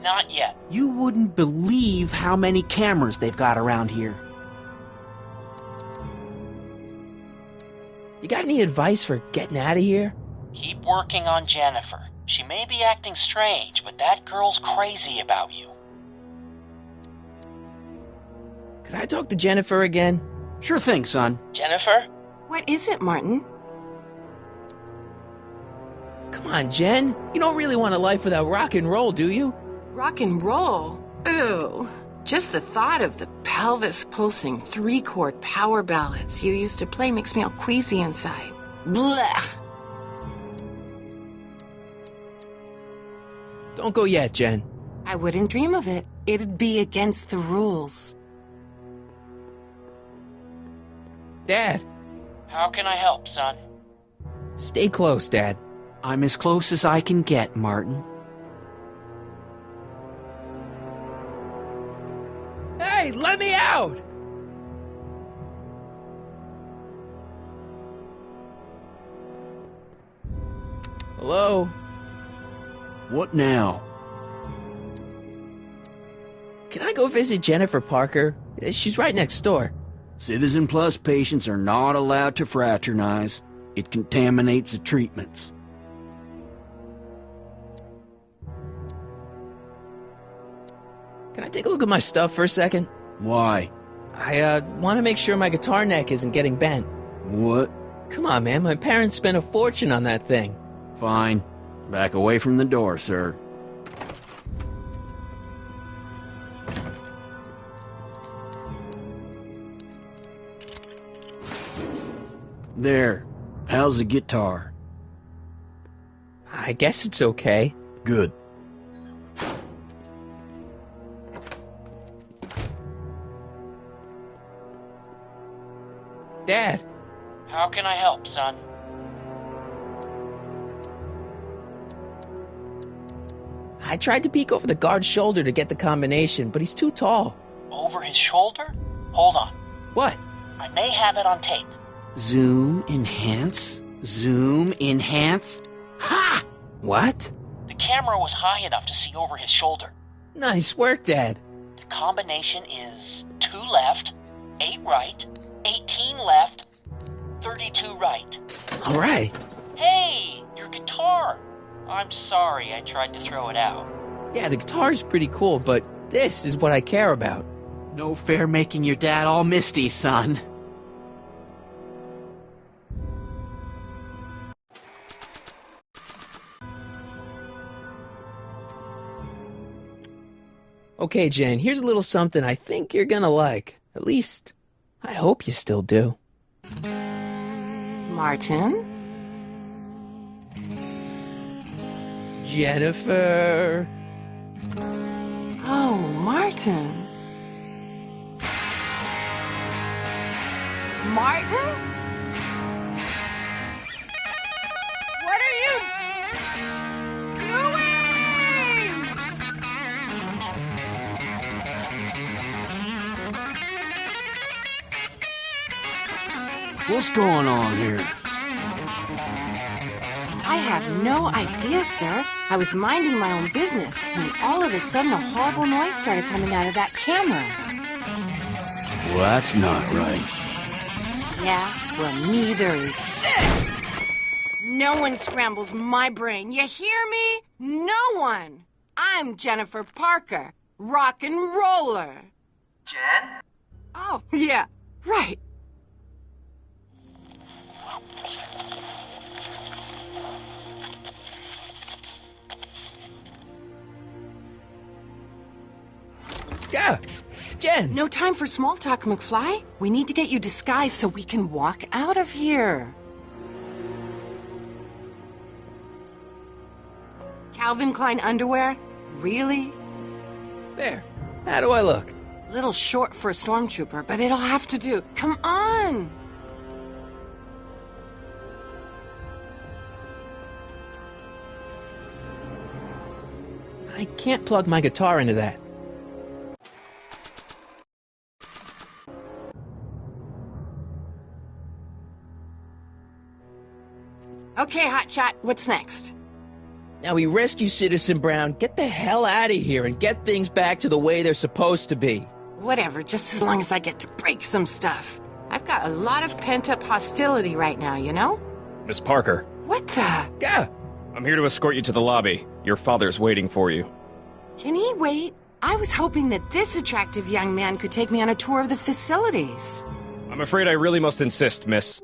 Not yet. You wouldn't believe how many cameras they've got around here. You got any advice for getting out of here? Keep working on Jennifer. She may be acting strange, but that girl's crazy about you. Could I talk to Jennifer again? Sure thing, son. Jennifer? What is it, Martin? Come on, Jen. You don't really want a life without rock and roll, do you? Rock and roll? Ew. Just the thought of the pelvis-pulsing 3-chord power ballads you used to play makes me all queasy inside. Blech! Don't go yet, Jen. I wouldn't dream of it. It'd be against the rules. Dad. How can I help, son? Stay close, Dad. I'm as close as I can get, Martin. Hey, let me out! Hello? What now? Can I go visit Jennifer Parker? She's right next door. Citizen Plus patients are not allowed to fraternize. It contaminates the treatments. Can I take a look at my stuff for a second? Why? I want to make sure my guitar neck isn't getting bent. What? Come on, man. My parents spent a fortune on that thing. Fine. Back away from the door, sir. There. How's the guitar? I guess it's okay. Good. Dad. How can I help, son? I tried to peek over the guard's shoulder to get the combination, but he's too tall. Over his shoulder? Hold on. What? I may have it on tape. Zoom, enhance. Zoom, enhance. Ha! What? The camera was high enough to see over his shoulder. Nice work, Dad. The combination is 2 left, 8 right, 18 left, 32 right. All right. Hey, your guitar! I'm sorry I tried to throw it out. Yeah, the guitar's pretty cool, but this is what I care about. No fair making your dad all misty, son. Okay, Jen, here's a little something I think you're gonna like. At least, I hope you still do. Martin? Jennifer. Oh, Martin. Martin? What are you doing? What's going on here? I have no idea, sir. I was minding my own business when all of a sudden a horrible noise started coming out of that camera. Well, that's not right. Yeah, well, neither is this. No one scrambles my brain. You hear me? No one. I'm Jennifer Parker, rock and roller. Jen? Oh, yeah, right. Yeah, Jen. No time for small talk, McFly. We need to get you disguised so we can walk out of here. Calvin Klein underwear? Really? There. How do I look? Little short for a stormtrooper, but it'll have to do. Come on! I can't plug my guitar into that. Okay, Hotshot, what's next? Now we rescue Citizen Brown, get the hell out of here, and get things back to the way they're supposed to be. Whatever, just as long as I get to break some stuff. I've got a lot of pent-up hostility right now, you know? Miss Parker. What the? Yeah. I'm here to escort you to the lobby. Your father's waiting for you. Can he wait? I was hoping that this attractive young man could take me on a tour of the facilities. I'm afraid I really must insist, miss.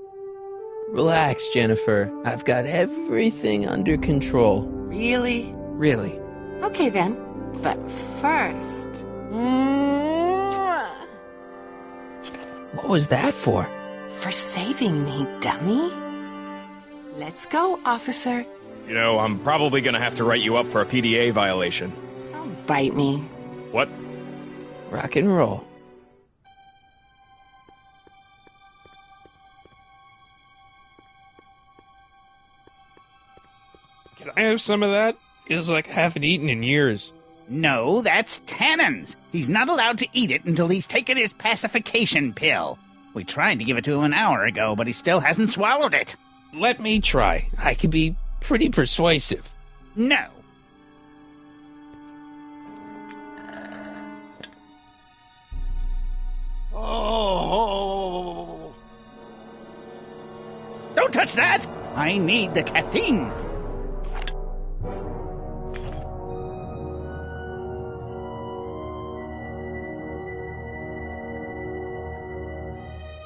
Relax, Jennifer. I've got everything under control. Really? Really. Okay then. But first... Mwah! What was that for? For saving me, dummy. Let's go, officer. You know, I'm probably gonna have to write you up for a PDA violation. Don't bite me. What? Rock and roll. Can I have some of that? Feels like I haven't eaten in years. No, that's Tannen's. He's not allowed to eat it until he's taken his pacification pill. We tried to give it to him an hour ago, but he still hasn't swallowed it. Let me try. I can be pretty persuasive. No. Oh. Don't touch that! I need the caffeine.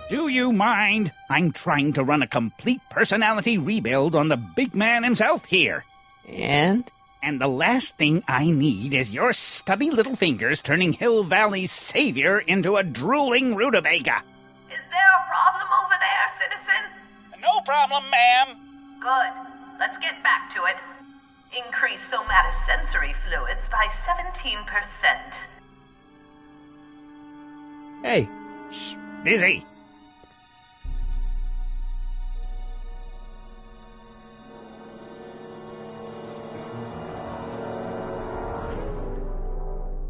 Do you mind? I'm trying to run a complete personality rebuild on the big man himself here. And? And the last thing I need is your stubby little fingers turning Hill Valley's savior into a drooling rutabaga. Is there a problem over there, citizen? No problem, ma'am. Good. Let's get back to it. Increase somatosensory fluids by 17%. Hey. Shh. Busy.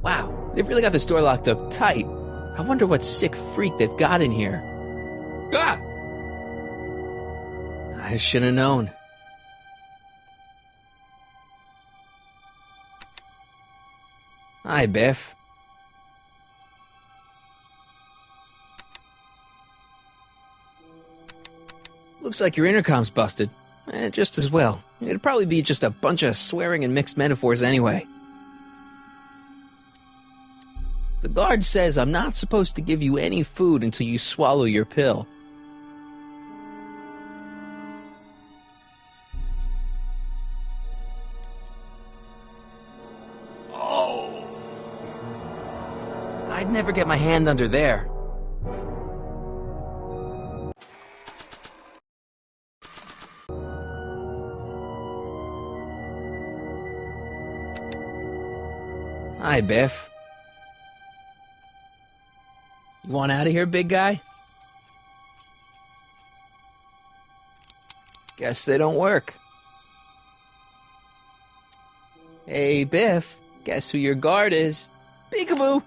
Wow, they've really got this door locked up tight. I wonder what sick freak they've got in here. Ah! I should have known. Hi, Biff. Looks like your intercom's busted. Just as well. It'd probably be just a bunch of swearing and mixed metaphors anyway. The guard says I'm not supposed to give you any food until you swallow your pill. Oh! I'd never get my hand under there. Hi, Biff. You want out of here, big guy? Guess they don't work. Hey, Biff. Guess who your guard is? Peekaboo!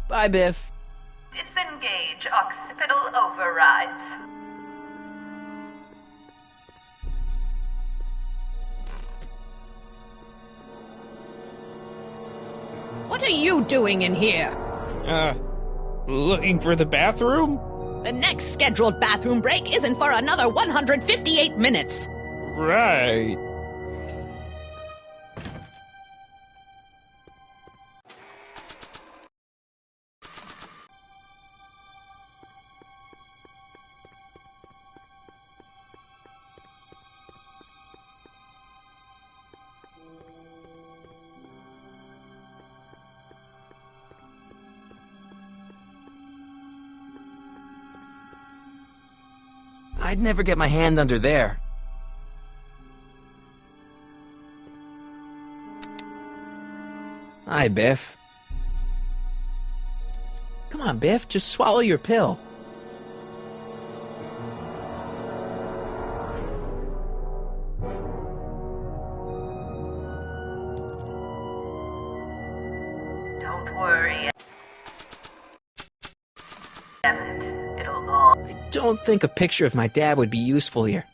Bye, Biff. Disengage occipital overrides. What are you doing in here? Looking for the bathroom? The next scheduled bathroom break isn't for another 158 minutes. Right. I'd never get my hand under there. Hi, Biff. Come on, Biff, just swallow your pill. Don't worry, Emmett. It'll all... I don't think a picture of my dad would be useful here.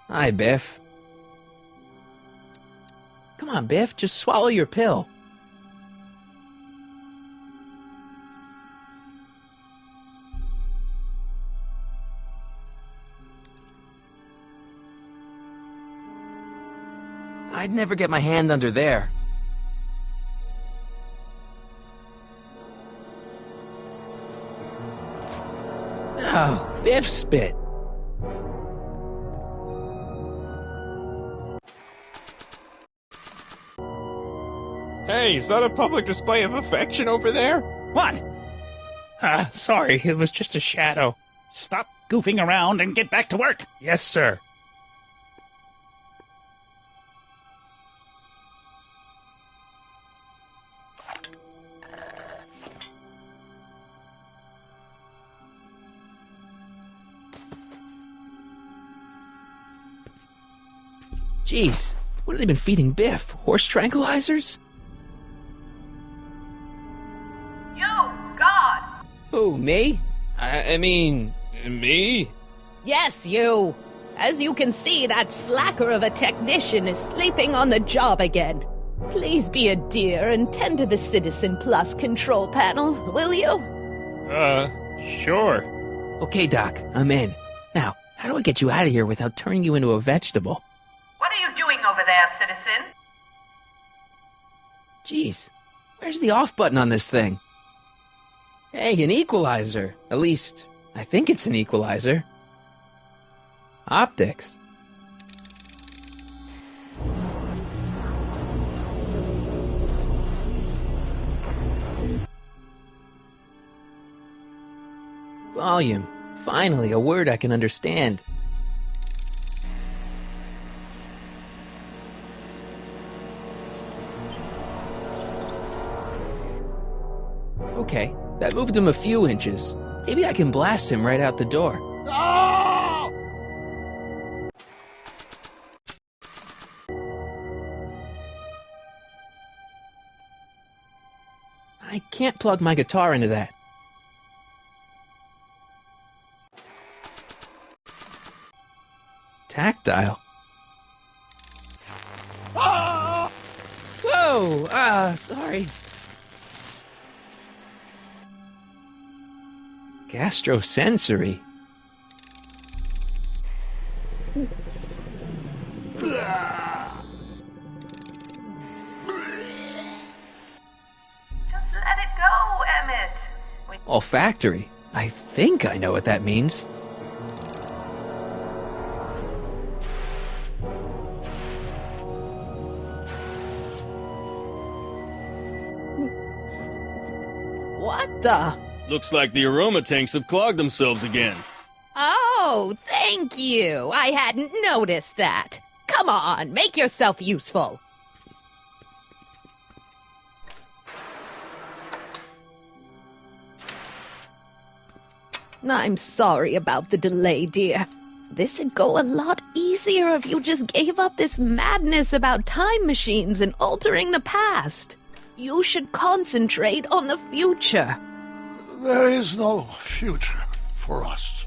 Hi, Biff. Come on, Biff, just swallow your pill. I'd never get my hand under there. Oh, Biff spit. Hey, is that a public display of affection over there? What? Sorry, it was just a shadow. Stop goofing around and get back to work. Yes, sir. Jeez, what have they been feeding Biff? Horse tranquilizers? You, God! Who, me? I mean, me? Yes, you. As you can see, that slacker of a technician is sleeping on the job again. Please be a dear and tend to the Citizen Plus control panel, will you? Sure. Okay, Doc, I'm in. Now, how do I get you out of here without turning you into a vegetable? What are you doing over there, citizen? Jeez, where's the off button on this thing? Hey, an equalizer. At least, I think it's an equalizer. Optics. Volume. Finally, a word I can understand. Okay, that moved him a few inches. Maybe I can blast him right out the door. I can't plug my guitar into that. Tactile. Whoa! Sorry. Gastrosensory. Just let it go, Emmett. Olfactory. I think I know what that means. Duh. Looks like the aroma tanks have clogged themselves again. Oh, thank you. I hadn't noticed that. Come on, make yourself useful. I'm sorry about the delay, dear. This'd go a lot easier if you just gave up this madness about time machines and altering the past. You should concentrate on the future. There is no future for us.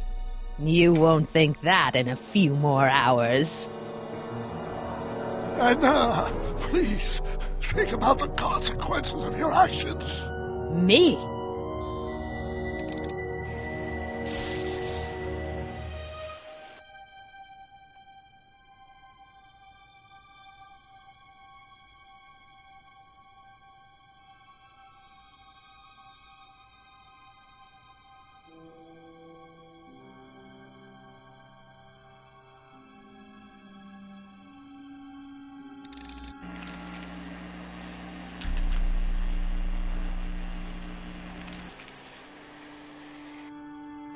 You won't think that in a few more hours. Edna, please, think about the consequences of your actions. Me?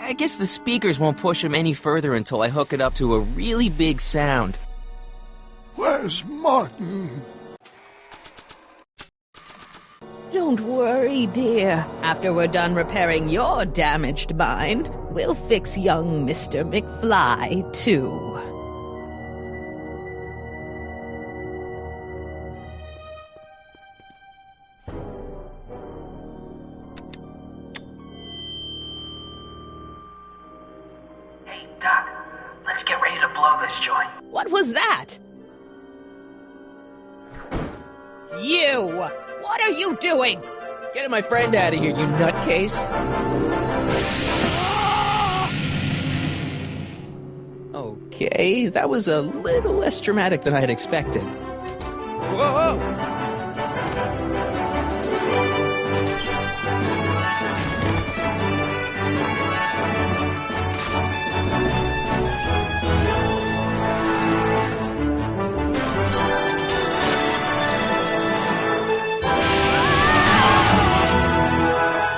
I guess the speakers won't push him any further until I hook it up to a really big sound. Where's Martin? Don't worry, dear. After we're done repairing your damaged mind, we'll fix young Mr. McFly, too. Doc, let's get ready to blow this joint. What was that? You! What are you doing? Getting my friend out of here, you nutcase. Okay, that was a little less dramatic than I had expected. Whoa!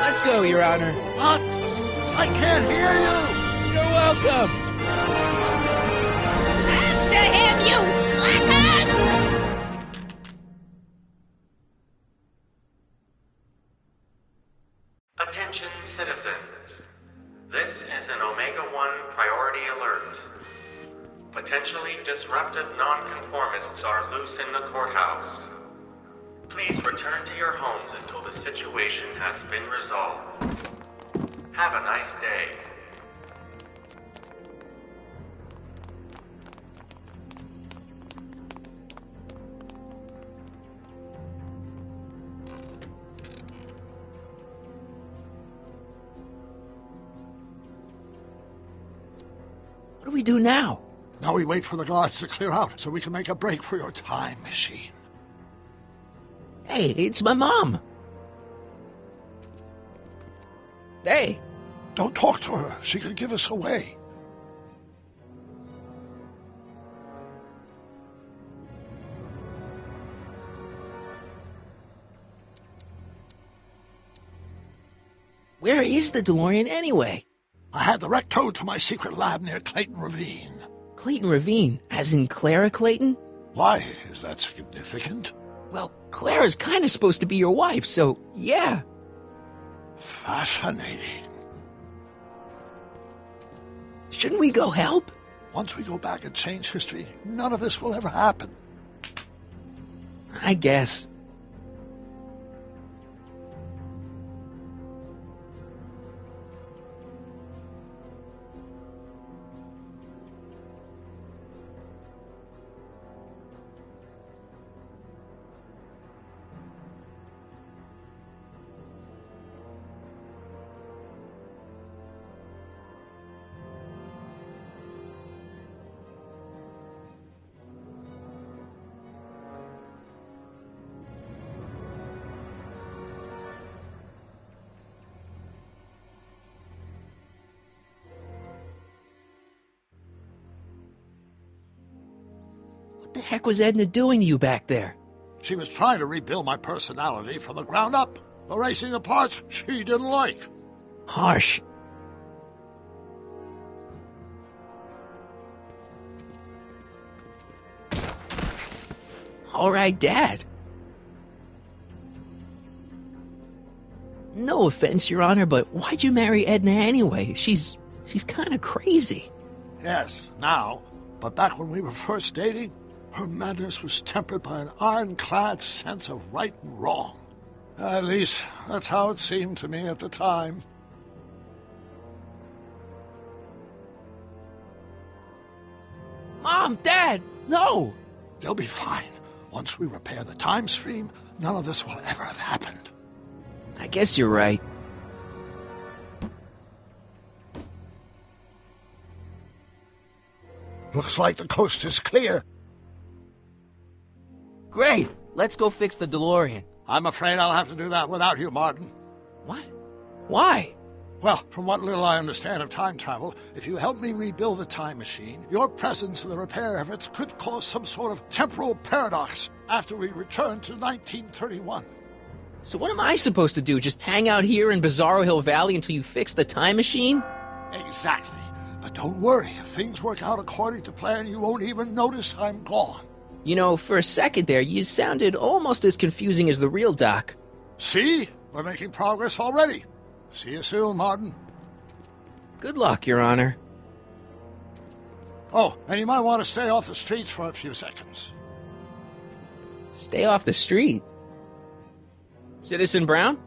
Let's go, Your Honor. What? I can't hear you! You're welcome! After him, you slackers! Attention citizens. This is an Omega-1 priority alert. Potentially disruptive nonconformists are loose in the courthouse. Please return to your homes until the situation has been resolved. Have a nice day. What do we do now? Now we wait for the guards to clear out so we can make a break for your time machine. Hey, it's my mom. Hey. Don't talk to her. She could give us away. Where is the DeLorean anyway? I had the wreck towed to my secret lab near Clayton Ravine. Clayton Ravine, as in Clara Clayton? Why? Is that significant? Well, Clara's kind of supposed to be your wife, so yeah. Fascinating. Shouldn't we go help? Once we go back and change history, none of this will ever happen. I guess. What the heck was Edna doing to you back there? She was trying to rebuild my personality from the ground up. erasing the parts she didn't like. Harsh. All right, Dad. No offense, Your Honor, but why'd you marry Edna anyway? She's kind of crazy. Yes, now. But back when we were first dating, her madness was tempered by an ironclad sense of right and wrong. At least, that's how it seemed to me at the time. Mom, Dad, no! They'll be fine. Once we repair the time stream, none of this will ever have happened. I guess you're right. Looks like the coast is clear. Great! Let's go fix the DeLorean. I'm afraid I'll have to do that without you, Martin. What? Why? Well, from what little I understand of time travel, if you help me rebuild the time machine, your presence in the repair efforts could cause some sort of temporal paradox after we return to 1931. So what am I supposed to do? Just hang out here in Bizarro Hill Valley until you fix the time machine? Exactly. But don't worry. If things work out according to plan, you won't even notice I'm gone. You know, for a second there, you sounded almost as confusing as the real Doc. See? We're making progress already. See you soon, Martin. Good luck, Your Honor. Oh, and you might want to stay off the streets for a few seconds. Stay off the street? Citizen Brown?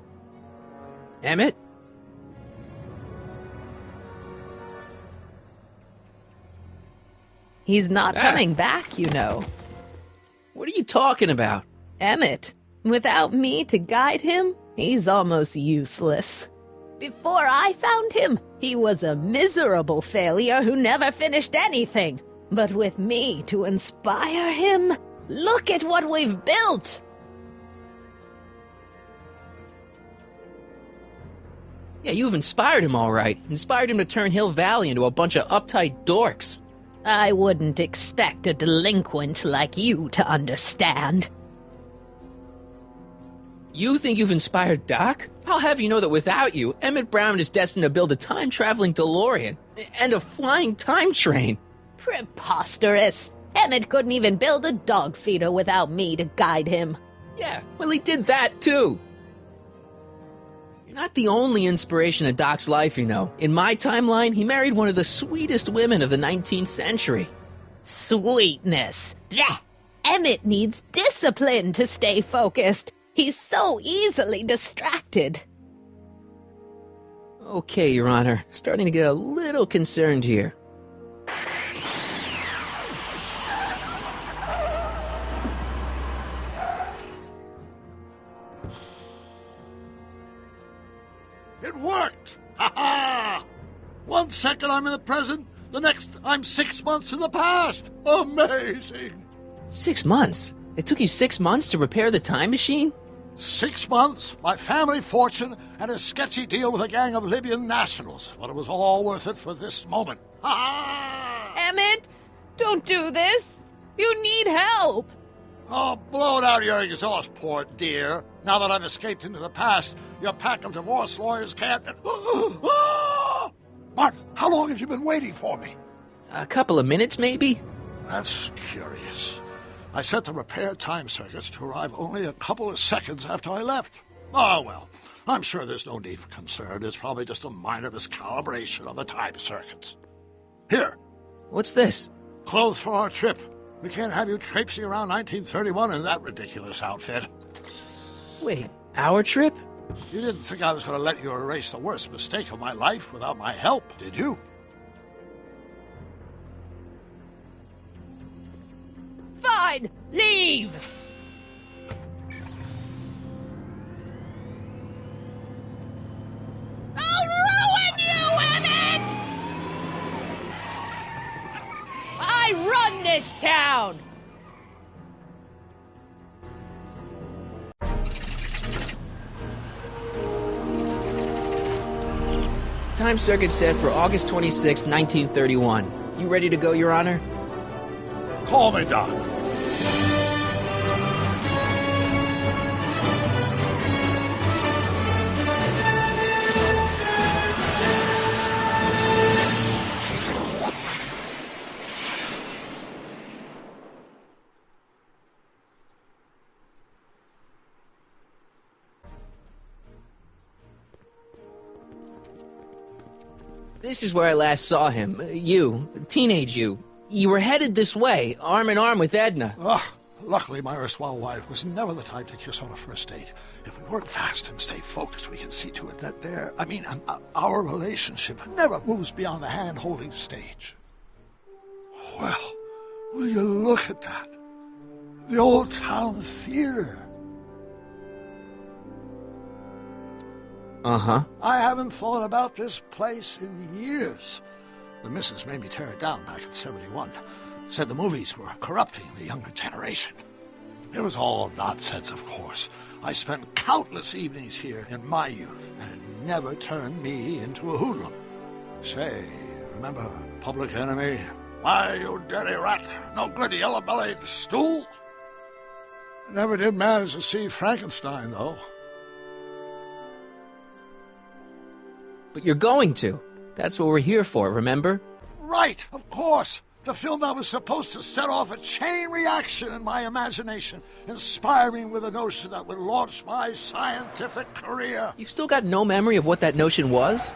Emmett? He's not coming back, you know. What are you talking about? Emmett. Without me to guide him, he's almost useless. Before I found him, he was a miserable failure who never finished anything. But with me to inspire him, look at what we've built! Yeah, you've inspired him all right. Inspired him to turn Hill Valley into a bunch of uptight dorks. I wouldn't expect a delinquent like you to understand. You think you've inspired Doc? I'll have you know that without you, Emmett Brown is destined to build a time-traveling DeLorean and a flying time train. Preposterous! Emmett couldn't even build a dog feeder without me to guide him. Yeah, well, he did that, too. You're not the only inspiration of Doc's life, you know. In my timeline, he married one of the sweetest women of the 19th century. Sweetness. Blech. Emmett needs discipline to stay focused. He's so easily distracted. Okay, Your Honor. Starting to get a little concerned here. It worked! Ha-ha! 1 second I'm in the present, the next I'm 6 months in the past. Amazing! 6 months? It took you 6 months to repair the time machine? 6 months, my family fortune, and a sketchy deal with a gang of Libyan nationals. But it was all worth it for this moment. Ha-ha! Emmett, don't do this. You need help. Oh, blow it out of your exhaust, poor dear. Now that I've escaped into the past, your pack of divorce lawyers can't... Martin, how long have you been waiting for me? A couple of minutes, maybe? That's curious. I set the repair time circuits to arrive only a couple of seconds after I left. Oh, well, I'm sure there's no need for concern. It's probably just a minor miscalibration of the time circuits. Here. What's this? Clothes for our trip. We can't have you traipsing around 1931 in that ridiculous outfit. Wait, our trip? You didn't think I was going to let you erase the worst mistake of my life without my help, did you? Fine, leave! I'll ruin you, Emmett! I run this town! Time circuit set for August 26, 1931. You ready to go, Your Honor? Call me, Doc. This is where I last saw him. You, teenage you. You were headed this way, arm in arm with Edna. Luckily, my erstwhile wife was never the type to kiss on a first date. If we work fast and stay focused, we can see to it that our relationship never moves beyond the hand-holding stage. Well, will you look at that? The Old Town Theater. Uh-huh. I haven't thought about this place in years. The missus made me tear it down back in '71. Said the movies were corrupting the younger generation. It was all nonsense, of course. I spent countless evenings here in my youth, and it never turned me into a hoodlum. Say, remember Public Enemy? Why, you dirty rat, no good yellow-bellied stool? I never did manage to see Frankenstein, though. But you're going to. That's what we're here for, remember? Right, of course. The film that was supposed to set off a chain reaction in my imagination, inspire me with a notion that would launch my scientific career. You've still got no memory of what that notion was?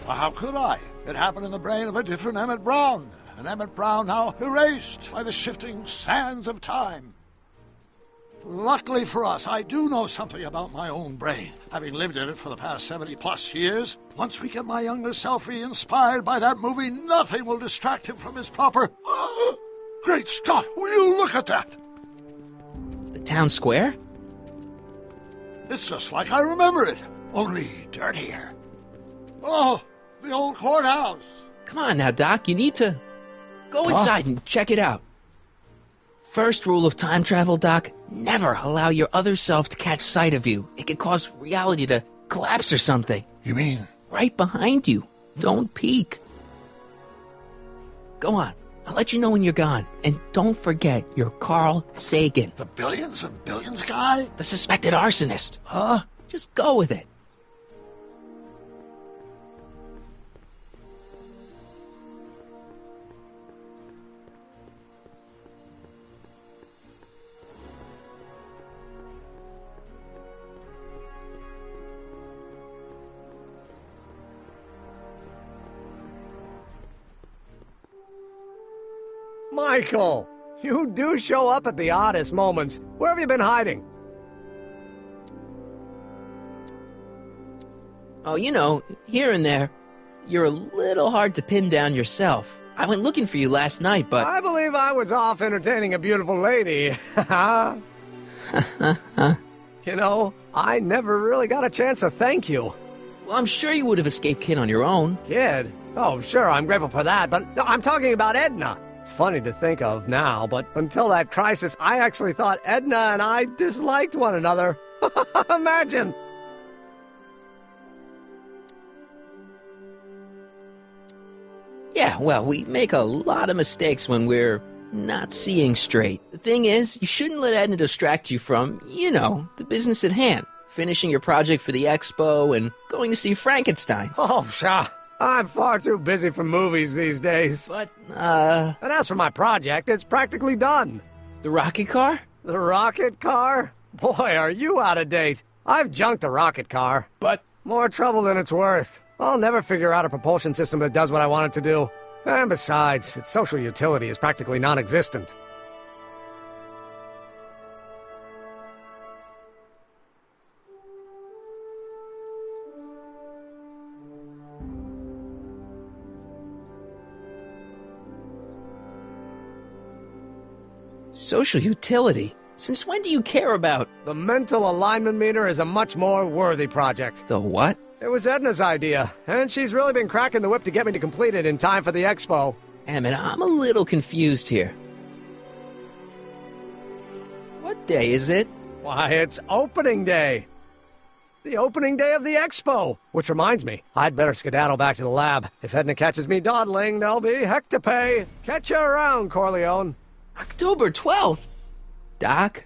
Well, how could I? It happened in the brain of a different Emmett Brown. An Emmett Brown now erased by the shifting sands of time. Luckily for us, I do know something about my own brain, having lived in it for the past 70-plus years. Once we get my younger self re-inspired by that movie, nothing will distract him from his proper... Great Scott, will you look at that? The town square? It's just like I remember it, only dirtier. Oh, the old courthouse. Come on now, Doc, you need to... Go inside and check it out. First rule of time travel, Doc, never allow your other self to catch sight of you. It could cause reality to collapse or something. You mean? Right behind you. Don't peek. Go on. I'll let you know when you're gone. And don't forget, you're Carl Sagan. The billions and billions guy? The suspected arsonist. Huh? Just go with it. Michael, you do show up at the oddest moments. Where have you been hiding? Oh, you know, here and there. You're a little hard to pin down yourself. I went looking for you last night, but... I believe I was off entertaining a beautiful lady. You know, I never really got a chance to thank you. Well, I'm sure you would have escaped Kid on your own. Kid? Oh, sure, I'm grateful for that, but no, I'm talking about Edna. It's funny to think of now, but until that crisis, I actually thought Edna and I disliked one another. Imagine! Yeah, well, we make a lot of mistakes when we're not seeing straight. The thing is, you shouldn't let Edna distract you from, you know, the business at hand. Finishing your project for the expo and going to see Frankenstein. Oh, pshaw. I'm far too busy for movies these days. But, And as for my project, it's practically done. The rocket car? The rocket car? Boy, are you out of date. I've junked the rocket car. But... More trouble than it's worth. I'll never figure out a propulsion system that does what I want it to do. And besides, its social utility is practically non-existent. Social utility? Since when do you care about... The mental alignment meter is a much more worthy project. The what? It was Edna's idea, and she's really been cracking the whip to get me to complete it in time for the expo. Emmett, I'm a little confused here. What day is it? Why, it's opening day. The opening day of the expo. Which reminds me, I'd better skedaddle back to the lab. If Edna catches me dawdling, there'll be heck to pay. Catch you around, Corleone. October 12th? Doc,